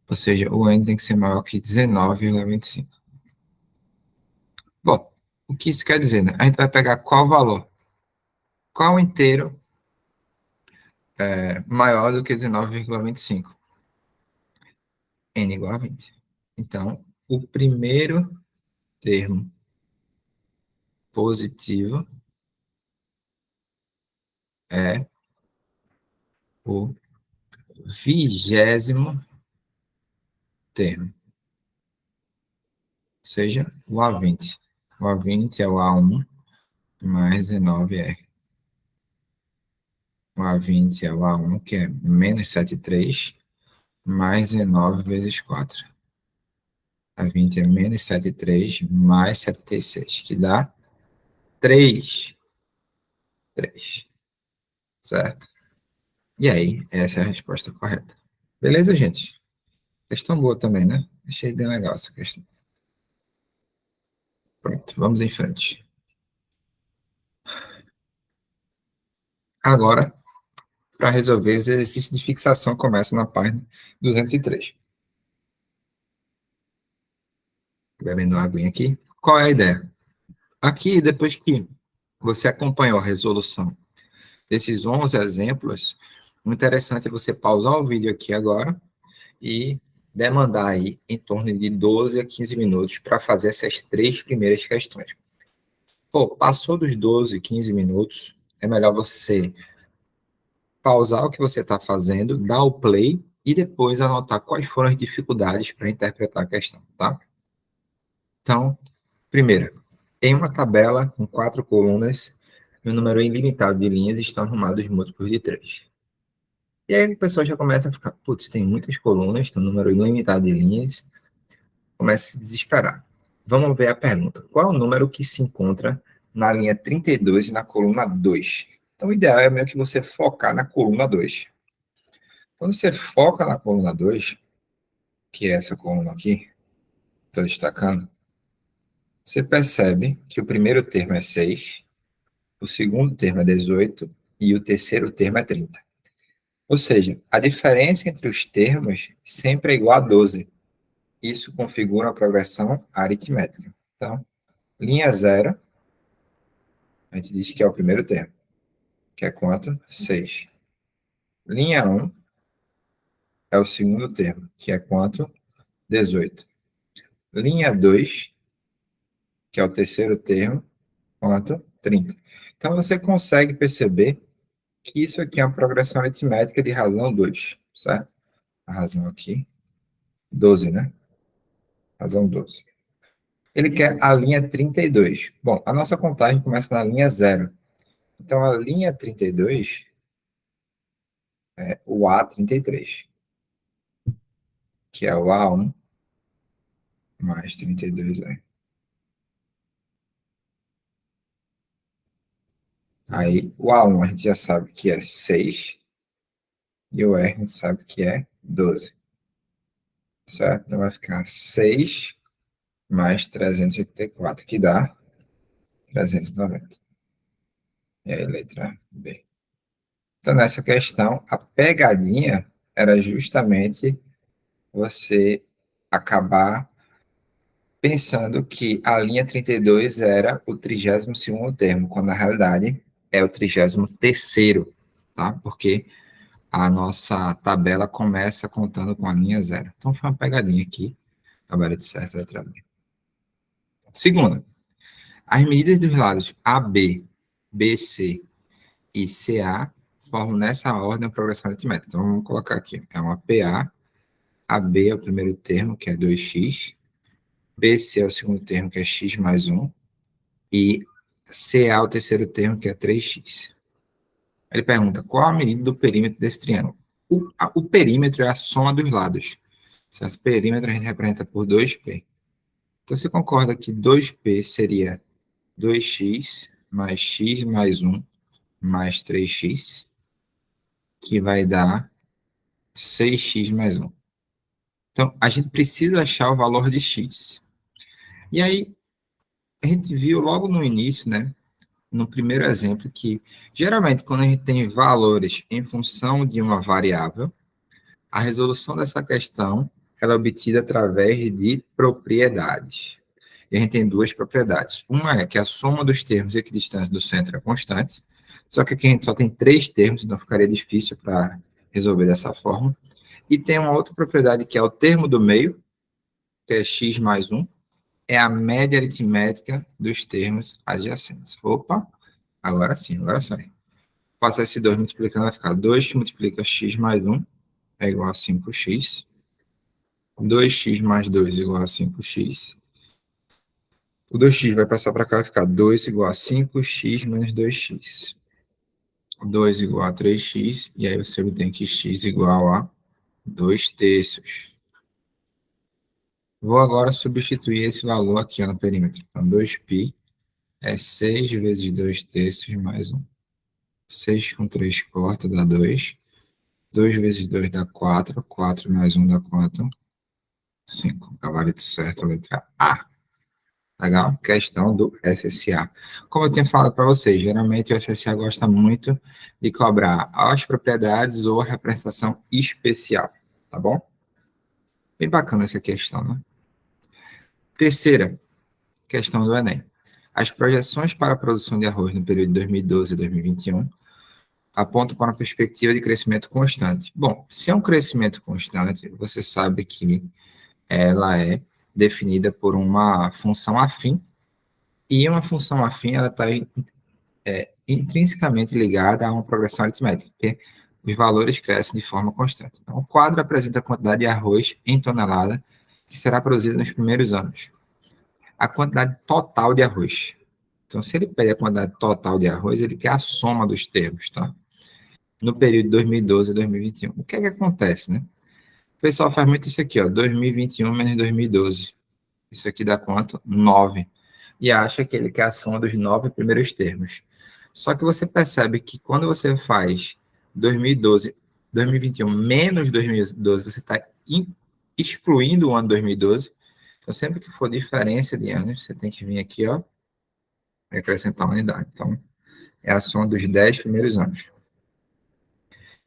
Ou seja, o N tem que ser maior que 19,25. Bom, o que isso quer dizer, né? A gente vai pegar qual valor? Qual inteiro é maior do que 19,25? N igual a 20. Então, o primeiro termo positivo é o 20º termo, ou seja, o A20. O A20 é o A1 mais 19R. O A20 é o A1, que é menos 7,3, mais 19 vezes 4. A20 é menos 7,3 mais 76, que dá 3. 3. Certo? E aí, essa é a resposta correta. Beleza, gente? Questão boa também, né? Achei bem legal essa questão. Pronto, vamos em frente. Agora, para resolver, os exercícios de fixação começam na página 203. Bebendo água aqui. Qual é a ideia? Aqui, depois que você acompanhou a resolução desses 11 exemplos, o interessante é você pausar o vídeo aqui agora e demandar aí em torno de 12 a 15 minutos para fazer essas 3 primeiras questões. Pô, passou dos 12, 15 minutos, é melhor você pausar o que você está fazendo, dar o play e depois anotar quais foram as dificuldades para interpretar a questão, tá? Então, Primeira, em uma tabela com 4 colunas, e um número ilimitado de linhas estão arrumados múltiplos de 3. E aí o pessoal já começa a ficar, putz, tem muitas colunas, tem um número ilimitado de linhas, começa a se desesperar. Vamos ver a pergunta. Qual é o número que se encontra na linha 32 e na coluna 2? Então, o ideal é meio que você focar na coluna 2. Quando você foca na coluna 2, que é essa coluna aqui, estou destacando, você percebe que o primeiro termo é 6, o segundo termo é 18 e o terceiro termo é 30. Ou seja, a diferença entre os termos sempre é igual a 12. Isso configura uma progressão aritmética. Então, linha 0, a gente diz que é o primeiro termo, que é quanto? 6. Linha 1 é o segundo termo, que é quanto? 18. Linha 2, que é o terceiro termo, quanto? 30. Então, você consegue perceber que isso aqui é uma progressão aritmética de razão 2, certo? A razão aqui, 12, né? Razão 12. Ele quer a linha 32. Bom, a nossa contagem começa na linha 0. Então, a linha 32 é o A33, que é o A1 mais 32. Aí, o A1 a gente já sabe que é 6, e o R a gente sabe que é 12. Certo? Então, vai ficar 6 mais 384, que dá 390. E aí, letra B. Então, nessa questão, a pegadinha era justamente você acabar pensando que a linha 32 era o 32º termo, quando na realidade é o 33º, tá? Porque a nossa tabela começa contando com a linha 0. Então, foi uma pegadinha aqui, tabela de certo, letra B. Segunda, as medidas dos lados AB, BC e CA formam nessa ordem a progressão aritmética. Então, vamos colocar aqui. É uma PA, AB é o primeiro termo, que é 2x, BC é o segundo termo, que é x mais 1, e CA é o terceiro termo, que é 3x. Ele pergunta, qual a medida do perímetro desse triângulo? O perímetro é a soma dos lados, certo? Perímetro a gente representa por 2p. Então, você concorda que 2p seria 2x mais x mais 1 mais 3x, que vai dar 6x mais 1. Então, a gente precisa achar o valor de x. E aí, a gente viu logo no início, né, no primeiro exemplo, que geralmente quando a gente tem valores em função de uma variável, a resolução dessa questão ela é obtida através de propriedades. E a gente tem duas propriedades. Uma é que a soma dos termos equidistantes do centro é constante, só que aqui a gente só tem 3 termos, então ficaria difícil para resolver dessa forma. E tem uma outra propriedade que é o termo do meio, que é x mais 1, é a média aritmética dos termos adjacentes. Opa, agora sim, agora sai. Passar esse 2 multiplicando, vai ficar 2 que multiplica x mais 1 é igual a 5x. 2x mais 2 igual a 5x. O 2x vai passar para cá, vai ficar 2 igual a 5x menos 2x. 2 igual a 3x, e aí você obtém que x igual a 2 terços. Vou agora substituir esse valor aqui ó, no perímetro. Então, 2π é 6 vezes 2 terços mais 1. 6 com 3 corta, dá 2. 2 vezes 2 dá 4. 4 mais 1 dá quanto? 5. Gabarito certo, letra A. Legal? Questão do SSA. Como eu tinha falado para vocês, geralmente o SSA gosta muito de cobrar as propriedades ou a representação especial, tá bom? Bem bacana essa questão, né? Terceira questão do Enem. As projeções para a produção de arroz no período de 2012 a 2021 apontam para uma perspectiva de crescimento constante. Bom, se é um crescimento constante, você sabe que ela é definida por uma função afim, e uma função afim ela está intrinsecamente ligada a uma progressão aritmética, porque os valores crescem de forma constante. Então, o quadro apresenta a quantidade de arroz em tonelada que será produzida nos primeiros anos. a quantidade total de arroz. Então, se ele pede a quantidade total de arroz, ele quer a soma dos termos, tá? No período de 2012 a 2021. O que é que acontece, né? O pessoal faz muito isso aqui, ó, 2021 menos 2012. Isso aqui dá quanto? 9. E acha que ele quer a soma dos 9 primeiros termos. Só que você percebe que quando você faz 2012, 2021 menos 2012, você está excluindo o ano 2012. Então, sempre que for diferença de anos, você tem que vir aqui, ó, e acrescentar uma unidade. Então, é a soma dos 10 primeiros anos,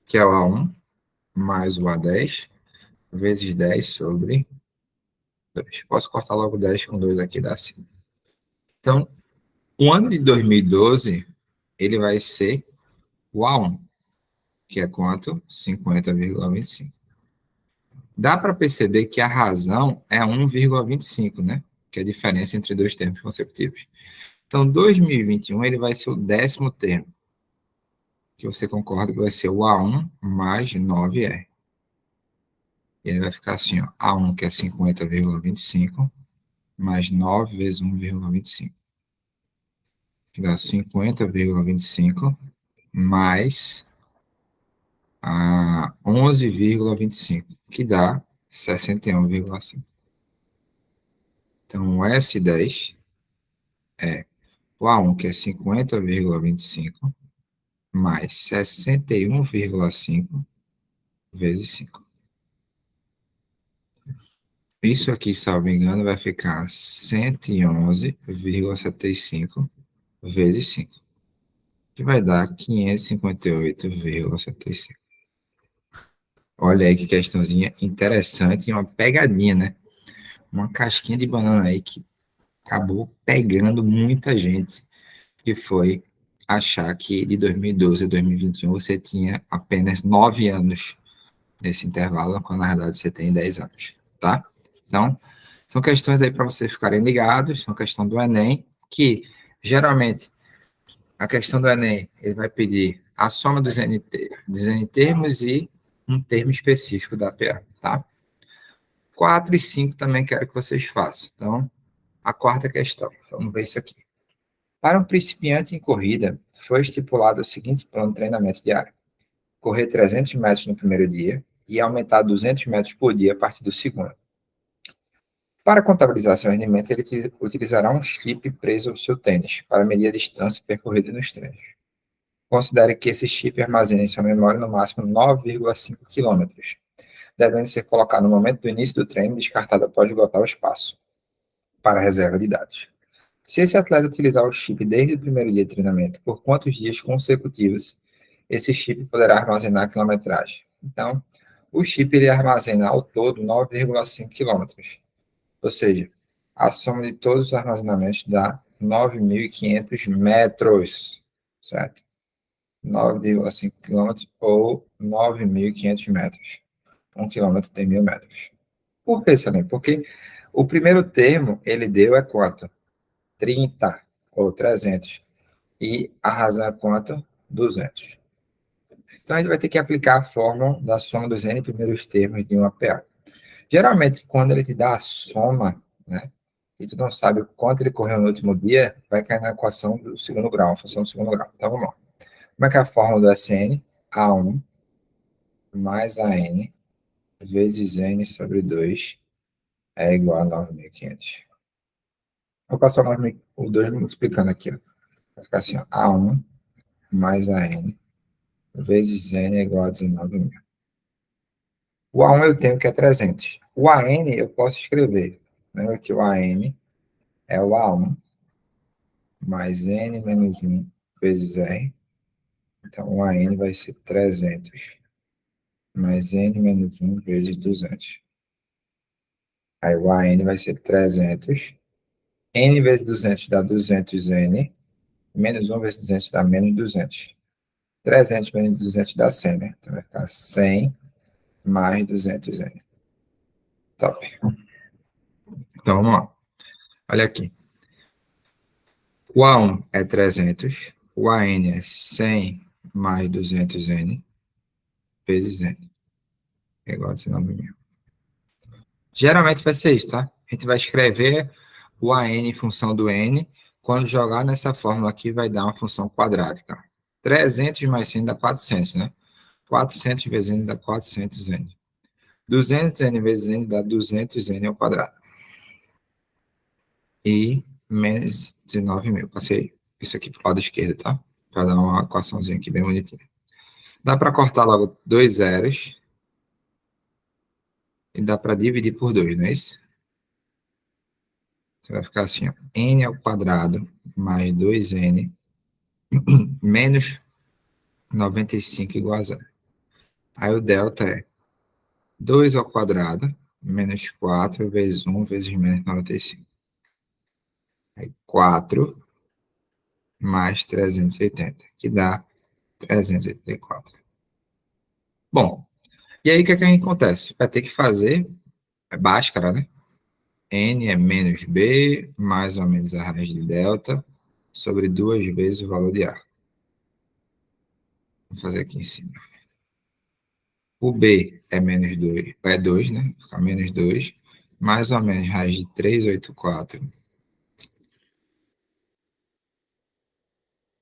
que é o A1 mais o A10, vezes 10 sobre 2. Posso cortar logo 10 com 2 aqui, dá 5. Então, o ano de 2012, ele vai ser o A1, que é quanto? 50,25. Dá para perceber que a razão é 1,25, né? Que é a diferença entre dois termos consecutivos. Então, 2021, ele vai ser o 10º termo, que você concorda que vai ser o A1 mais 9R. E aí vai ficar assim, ó, A1, que é 50,25, mais 9 vezes 1,25, que dá 50,25, mais a 11,25, que dá 61,5. Então, o S10 é o A1, que é 50,25, mais 61,5 vezes 5. Isso aqui, salvo engano, vai ficar 111,75 vezes 5, que vai dar 558,75. Olha aí que questãozinha interessante e uma pegadinha, né? Uma casquinha de banana aí que acabou pegando muita gente, que foi achar que de 2012 a 2021 você tinha apenas 9 anos nesse intervalo, quando na verdade você tem 10 anos, tá? Então, são questões aí para vocês ficarem ligados, são questão do Enem, que geralmente a questão do Enem, ele vai pedir a soma dos N termos e um termo específico da PA, tá? 4 e 5 também quero que vocês façam. Então, a quarta questão, vamos ver isso aqui. Para um principiante em corrida, foi estipulado o seguinte plano de treinamento diário: correr 300 metros no primeiro dia e aumentar 200 metros por dia a partir do segundo. Para contabilizar seu rendimento, ele utilizará um chip preso ao seu tênis para medir a distância percorrida nos treinos. Considere que esse chip armazena em sua memória no máximo 9,5 km, devendo ser colocado no momento do início do treino e descartado após esgotar o espaço, para reserva de dados. Se esse atleta utilizar o chip desde o primeiro dia de treinamento, por quantos dias consecutivos esse chip poderá armazenar a quilometragem? Então, o chip ele armazena ao todo 9,5 quilômetros, ou seja, a soma de todos os armazenamentos dá 9.500 metros, certo? 9,5 quilômetros ou 9.500 metros. 1 quilômetro tem 1.000 metros. Por que, Salim? Porque o primeiro termo ele deu é quanto? 30 ou 300. E a razão é quanto? 200. Então, a gente vai ter que aplicar a fórmula da soma dos n primeiros termos de uma PA. Geralmente, quando ele te dá a soma, né, e tu não sabe o quanto ele correu no último dia, vai cair na equação do segundo grau, a função do segundo grau. Então, vamos lá. Como é que é a fórmula do SN? A1 mais AN vezes N sobre 2 é igual a 9.500. Vou passar o 2 multiplicando aqui, ó. Vai ficar assim, ó, A1 mais AN vezes N é igual a 19.000. O A1 eu tenho que é 300. O AN eu posso escrever. Lembra que o AN é o A1 mais N menos 1 vezes R. Então, o AN vai ser 300 mais N menos 1 vezes 200. Aí o AN vai ser 300. N vezes 200 dá 200N. Menos 1 vezes 200 dá menos 200. 300 menos 200 dá 100, né? Então vai ficar 100 mais 200N. Top. Então, vamos lá. Olha aqui. O A1 é 300. O AN é 100 mais 200N vezes N. É igual a 19.000. Geralmente vai ser isso, tá? A gente vai escrever o AN em função do N, quando jogar nessa fórmula aqui, vai dar uma função quadrática. 300 mais 100 dá 400, né? 400 vezes N dá 400N. 200N vezes N dá 200N ao quadrado. E menos 19.000. Passei isso aqui para o lado esquerdo, tá? Para dar uma equaçãozinha aqui bem bonitinha. Dá para cortar logo 2 zeros. E dá para dividir por 2, não é isso? Você vai ficar assim, ó. N ao quadrado mais 2N menos 95 igual a zero. Aí o delta é 2 ao quadrado menos 4 vezes 1 vezes menos 95. Aí 4 mais 380, que dá 384. Bom, e aí o que é que acontece? Vai ter que fazer Bhaskara, né? N é menos B mais ou menos a raiz de delta sobre 2 vezes o valor de A. Vou fazer aqui em cima. O B é menos 2, é 2, né? Fica menos 2, mais ou menos raiz de 384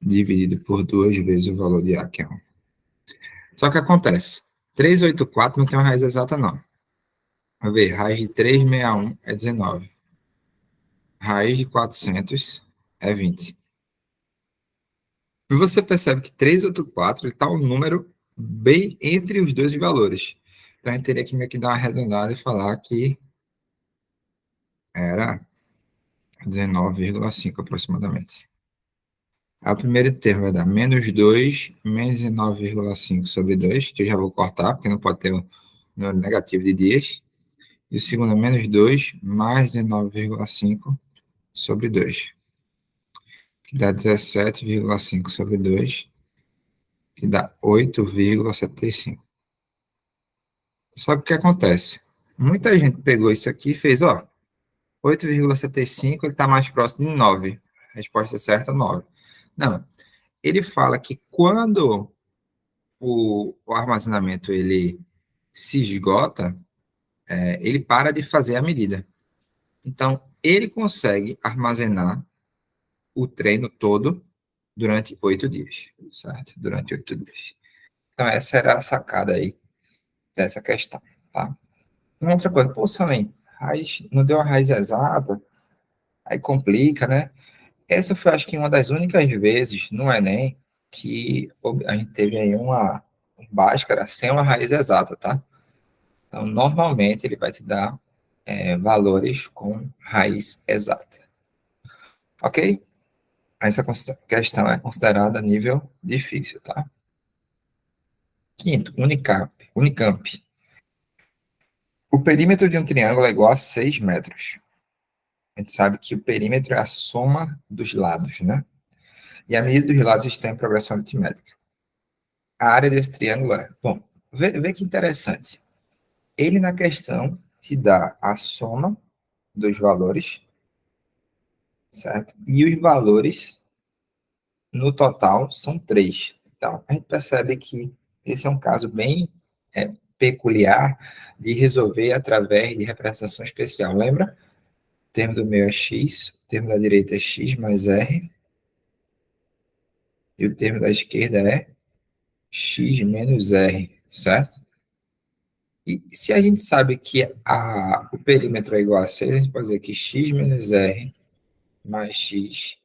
dividido por 2 vezes o valor de A, que é 1. Só que acontece, 384 não tem uma raiz exata, não. Vamos ver, raiz de 361 é 19. Raiz de 400 é 20. E você percebe que 384 está um número bem entre os dois valores. Então, a gente teria que meio que dar uma arredondada e falar que era 19,5 aproximadamente. A primeiro termo vai dar menos 2, menos 9,5 sobre 2, que eu já vou cortar, porque não pode ter um número negativo de dias. E o segundo é menos 2, mais 19,5 sobre 2, que dá 17,5 sobre 2, que dá 8,75. Só que o que acontece? Muita gente pegou isso aqui e fez, ó, 8,75, ele está mais próximo de 9. A resposta certa é 9. Não, ele fala que quando o armazenamento ele se esgota, ele para de fazer a medida. Então, ele consegue armazenar o treino todo durante 8 dias, certo? Durante 8 dias. Então, essa era a sacada aí dessa questão, tá? Uma outra coisa, pô, Salim, raiz, não deu a raiz exata, aí complica, né? Essa foi, acho que, uma das únicas vezes no Enem que a gente teve aí uma Bhaskara sem uma raiz exata, tá? Então, normalmente, ele vai te dar valores com raiz exata. Ok? Essa questão é considerada nível difícil, tá? Quinto, Unicamp. O perímetro de um triângulo é igual a 6 metros. A gente sabe que o perímetro é a soma dos lados, né? E a medida dos lados está em progressão aritmética. A área desse triângulo é... Bom, vê que interessante. Ele, na questão, te dá a soma dos valores, certo? E os valores, no total, são 3. Então, a gente percebe que esse é um caso bem peculiar de resolver através de representação especial. Lembra? O termo do meio é x, o termo da direita é x mais r, e o termo da esquerda é x menos r, certo? E se a gente sabe que o perímetro é igual a 6, a gente pode dizer que x menos r mais x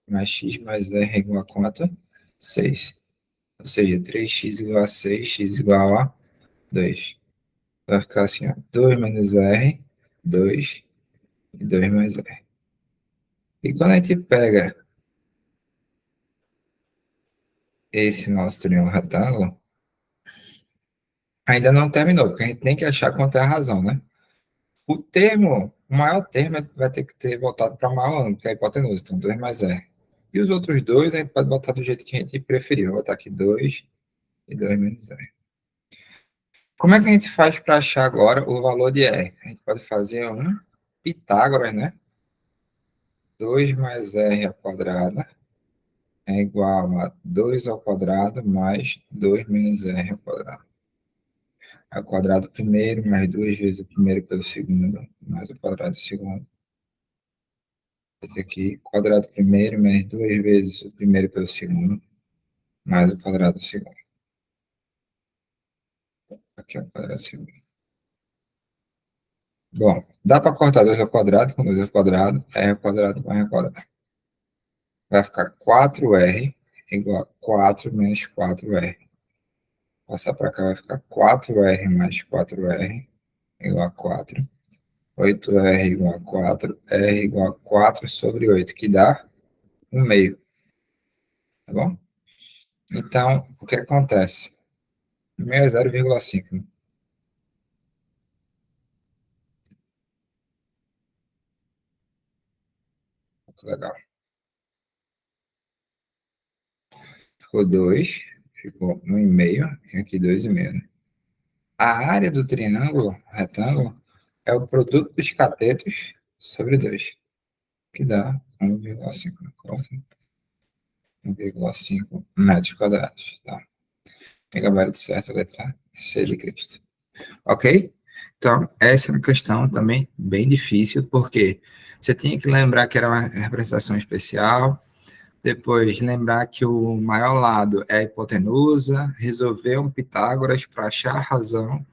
mais r é igual a quanto? 6. Ou seja, 3x igual a 6, x igual a 2. Vai ficar assim, ó, 2 menos r, 2 e 2 mais r. E quando a gente pega esse nosso triângulo retângulo, ainda não terminou, porque a gente tem que achar quanto é a razão, né? O maior termo vai ter que ter voltado para o maior ângulo, que é a hipotenusa, então 2 mais r. E os outros dois a gente pode botar do jeito que a gente preferir. Vou botar aqui 2 e 2 menos r. Como é que a gente faz para achar agora o valor de r? A gente pode fazer um Pitágoras, né? 2 mais r ao quadrado é igual a 2 ao quadrado mais 2 menos r ao quadrado. Ao quadrado primeiro, mais 2 vezes o primeiro pelo segundo, mais o quadrado do segundo. Esse aqui, quadrado primeiro, mais 2 vezes o primeiro pelo segundo, mais o quadrado do segundo. Aqui é o quadrado do segundo. Bom, dá para cortar 2 ao quadrado, com 2 ao quadrado, r ao quadrado com r ao quadrado. Vai ficar 4r igual a 4 menos 4r. Passar para cá vai ficar 4r mais 4r igual a 4. 8r igual a 4, r igual a 4 sobre 8, que dá 1/2. Tá bom? Então, o que acontece? 1/2 é 0,5. Legal. Ficou 2, ficou 1,5, e aqui 2,5. A área do triângulo retângulo é o produto dos catetos sobre 2, que dá 1,5. 1,5 metros quadrados. Tá? Gabarito certo, letra C de Cristo. Ok? Então, essa é uma questão também bem difícil, porque você tinha que lembrar que era uma representação especial, depois lembrar que o maior lado é a hipotenusa, resolver um Pitágoras para achar a razão,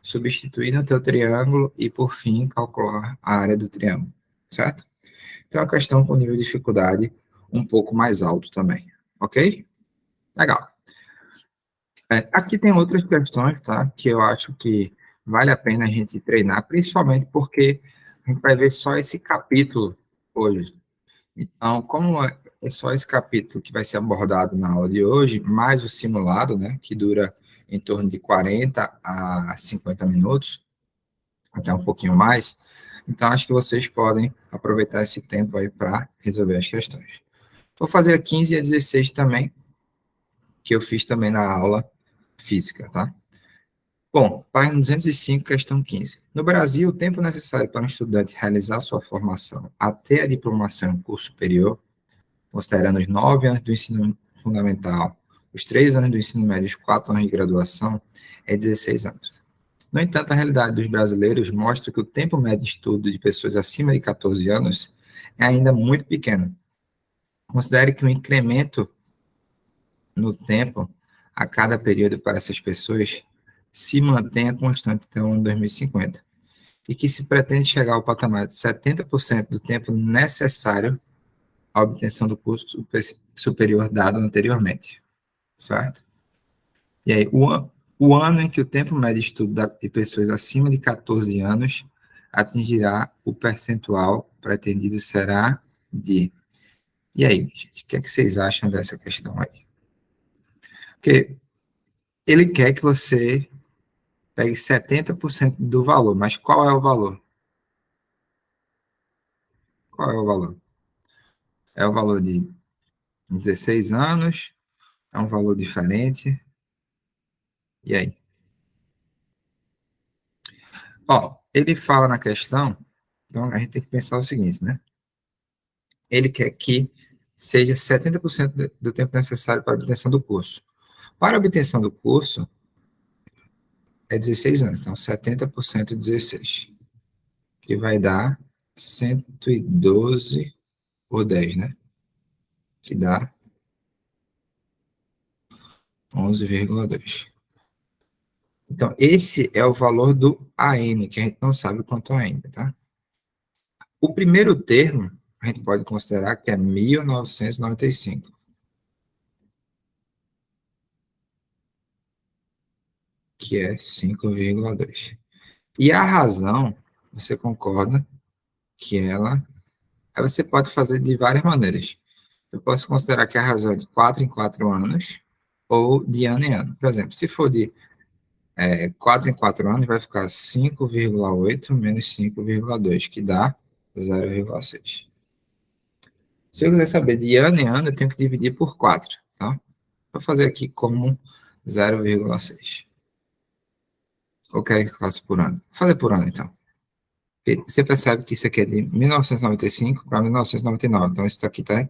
substituir no teu triângulo e, por fim, calcular a área do triângulo, certo? Então, é uma questão com nível de dificuldade um pouco mais alto também, ok? Legal. Aqui tem outras questões, tá? Que eu acho que vale a pena a gente treinar, principalmente porque a gente vai ver só esse capítulo hoje. Então, como é só esse capítulo que vai ser abordado na aula de hoje, mais o simulado, né? Que dura em torno de 40 a 50 minutos, até um pouquinho mais. Então, acho que vocês podem aproveitar esse tempo aí para resolver as questões. Vou fazer a 15 e a 16 também, que eu fiz também na aula física, tá? Bom, página 205, questão 15. No Brasil, o tempo necessário para um estudante realizar sua formação até a diplomação em curso superior, considerando os 9 anos do ensino fundamental, os 3 anos do ensino médio e os 4 anos de graduação, é 16 anos. No entanto, a realidade dos brasileiros mostra que o tempo médio de estudo de pessoas acima de 14 anos é ainda muito pequeno. Considere que o incremento no tempo a cada período para essas pessoas se mantenha constante até o ano 2050, e que se pretende chegar ao patamar de 70% do tempo necessário à obtenção do curso superior dado anteriormente, certo? E aí, o ano em que o tempo médio de estudo de pessoas acima de 14 anos atingirá o percentual pretendido será de... E aí, gente, o que é que vocês acham dessa questão aí? Porque ele quer que você pegue 70% do valor, mas qual é o valor? Qual é o valor? É o valor de 16 anos? É um valor diferente? E aí? Ó, ele fala na questão, então a gente tem que pensar o seguinte, né? Ele quer que seja 70% do tempo necessário para a obtenção do curso. Para a obtenção do curso, é 16 anos, então 70% de 16, que vai dar 112 por 10, né? Que dá 11,2. Então, esse é o valor do AN, que a gente não sabe quanto ainda, tá? O primeiro termo, a gente pode considerar que é 1995, que é 5,2. E a razão, você concorda que ela... Aí você pode fazer de várias maneiras. Eu posso considerar que a razão é de 4 em 4 anos, ou de ano em ano. Por exemplo, se for de 4 em 4 anos, vai ficar 5,8 menos 5,2, que dá 0,6. Se eu quiser saber de ano em ano, eu tenho que dividir por 4, tá? Vou fazer aqui como 0,6. Ou quer que eu faça por ano? Vou fazer por ano, então. Porque você percebe que isso aqui é de 1995 para 1999. Então, isso aqui está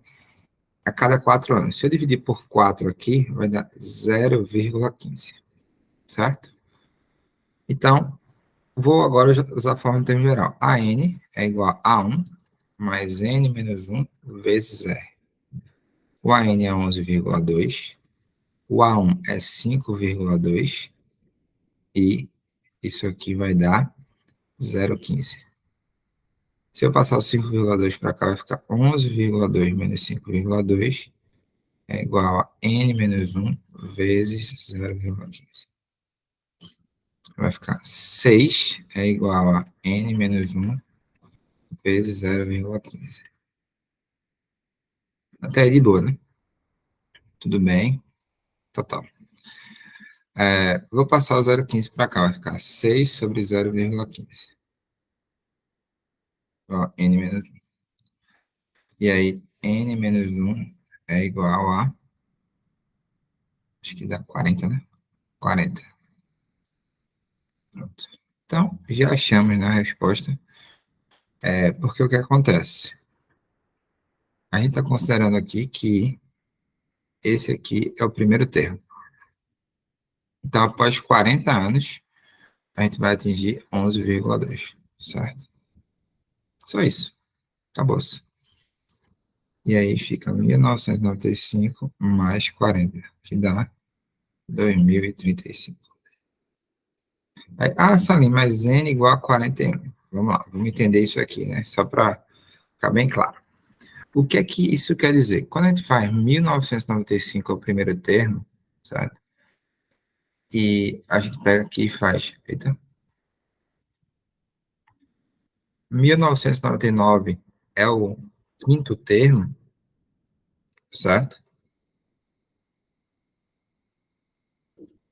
a cada 4 anos. Se eu dividir por 4 aqui, vai dar 0,15. Certo? Então, vou agora usar a forma em termo geral. AN é igual a 1 mais n menos 1 vezes R. O AN é 11,2, o A1 é 5,2 e isso aqui vai dar 0,15. Se eu passar o 5,2 para cá, vai ficar 11,2 menos 5,2 é igual a n menos 1 vezes 0,15. Vai ficar 6 é igual a n menos 1 vezes 0,15. Até aí de boa, né? Tudo bem. Total. Vou passar o 0,15 para cá, vai ficar 6 sobre 0,15. Ó, n menos 1. E aí, n menos 1 é igual a... Acho que dá 40, né? 40. Pronto. Então, já achamos na resposta. Porque o que acontece? A gente está considerando aqui que esse aqui é o primeiro termo. Então, após 40 anos, a gente vai atingir 11,2, certo? Só isso. Acabou-se. E aí fica 1995 mais 40, que dá 2035. Salim, mas n igual a 41. Vamos lá, vamos entender isso aqui, né? Só para ficar bem claro. O que é que isso quer dizer? Quando a gente faz 1995 o primeiro termo, certo? E a gente pega aqui e faz, eita, 1999 é o quinto termo, certo?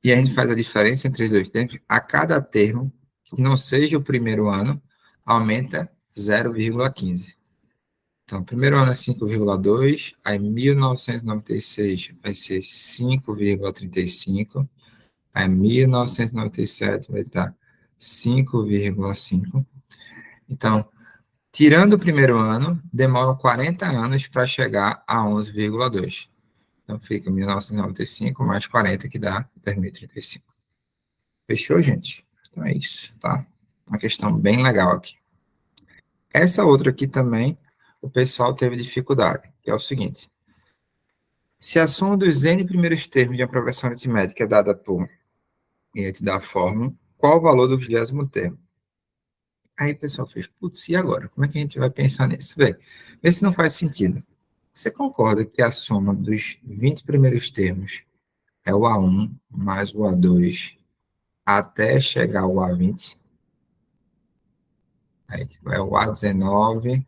E a gente faz a diferença entre os dois termos. A cada termo, que não seja o primeiro ano, aumenta 0,15. Então, o primeiro ano é 5,2, aí 1996 vai ser 5,35, aí 1997 vai estar 5,5. Então, tirando o primeiro ano, demoram 40 anos para chegar a 11,2. Então, fica 1995 mais 40, que dá 2035. Fechou, gente? Então é isso, tá? Uma questão bem legal aqui. Essa outra aqui também, o pessoal teve dificuldade, que é o seguinte. Se a soma dos n primeiros termos de uma progressão aritmética é dada por, e a gente dá a fórmula, qual o valor do 20º termo? Aí o pessoal fez, putz, e agora? Como é que a gente vai pensar nisso? Vê se não faz sentido. Você concorda que a soma dos 20 primeiros termos é o A1 mais o A2 até chegar ao A20? Aí tipo, é o A19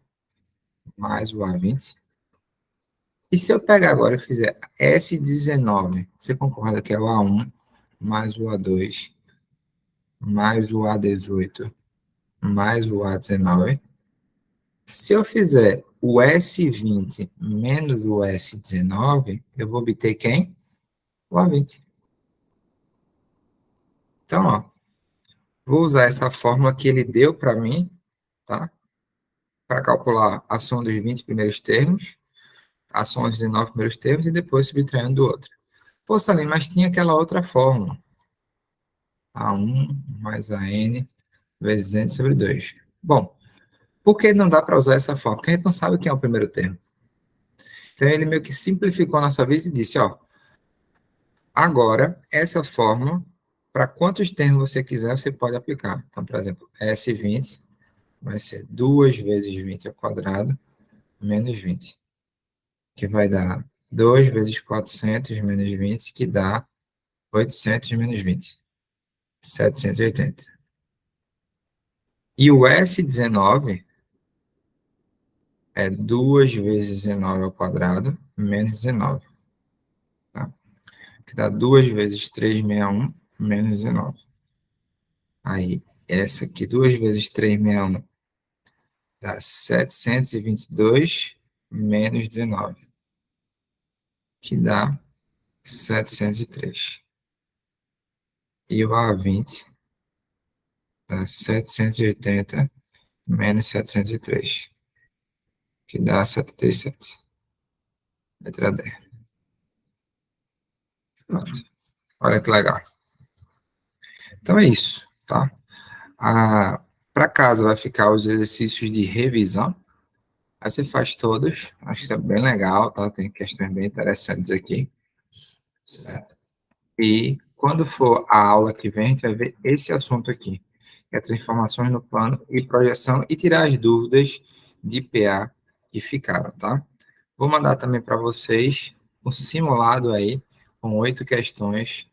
mais o A20. E se eu pegar agora e fizer S19, você concorda que é o A1 mais o A2 mais o A18 mais o A19? Se eu fizer o S20 menos o S19, eu vou obter quem? O A20. Então, ó, vou usar essa fórmula que ele deu para mim, tá? Para calcular a soma dos 20 primeiros termos, a soma dos 19 primeiros termos e depois subtraindo do outro. Pô, Salim, mas tinha aquela outra fórmula. A1 mais a n vezes n sobre 2. Bom, por que não dá para usar essa fórmula? Porque a gente não sabe quem é o primeiro termo. Então, ele meio que simplificou a nossa vida e disse, ó, agora, essa fórmula, para quantos termos você quiser, você pode aplicar. Então, por exemplo, S20 vai ser 2 vezes 20 ao quadrado menos 20, que vai dar 2 vezes 400 menos 20, que dá 800 menos 20, 780. E o S19 é 2 vezes 19 ao quadrado menos 19, tá? Que dá 2 vezes 361 menos 19. Aí, essa aqui, 2 vezes 361, dá 722 menos 19, que dá 703. E o A20 dá 780 menos 703, que dá 77. Letra D. Pronto. Olha que legal. Então é isso, tá? Para casa vai ficar os exercícios de revisão, Aí você faz todos, acho que isso é bem legal, tá? Tem questões bem interessantes aqui, certo? E quando for a aula que vem, a gente vai ver esse assunto aqui, que é transformações no plano e projeção, e tirar as dúvidas de PA que ficaram, tá? Vou mandar também para vocês um simulado aí, com 8 questões,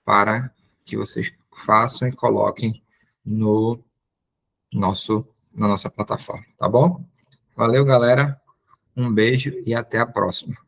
para que vocês façam e coloquem no na nossa plataforma, tá bom? Valeu, galera. Um beijo e até a próxima.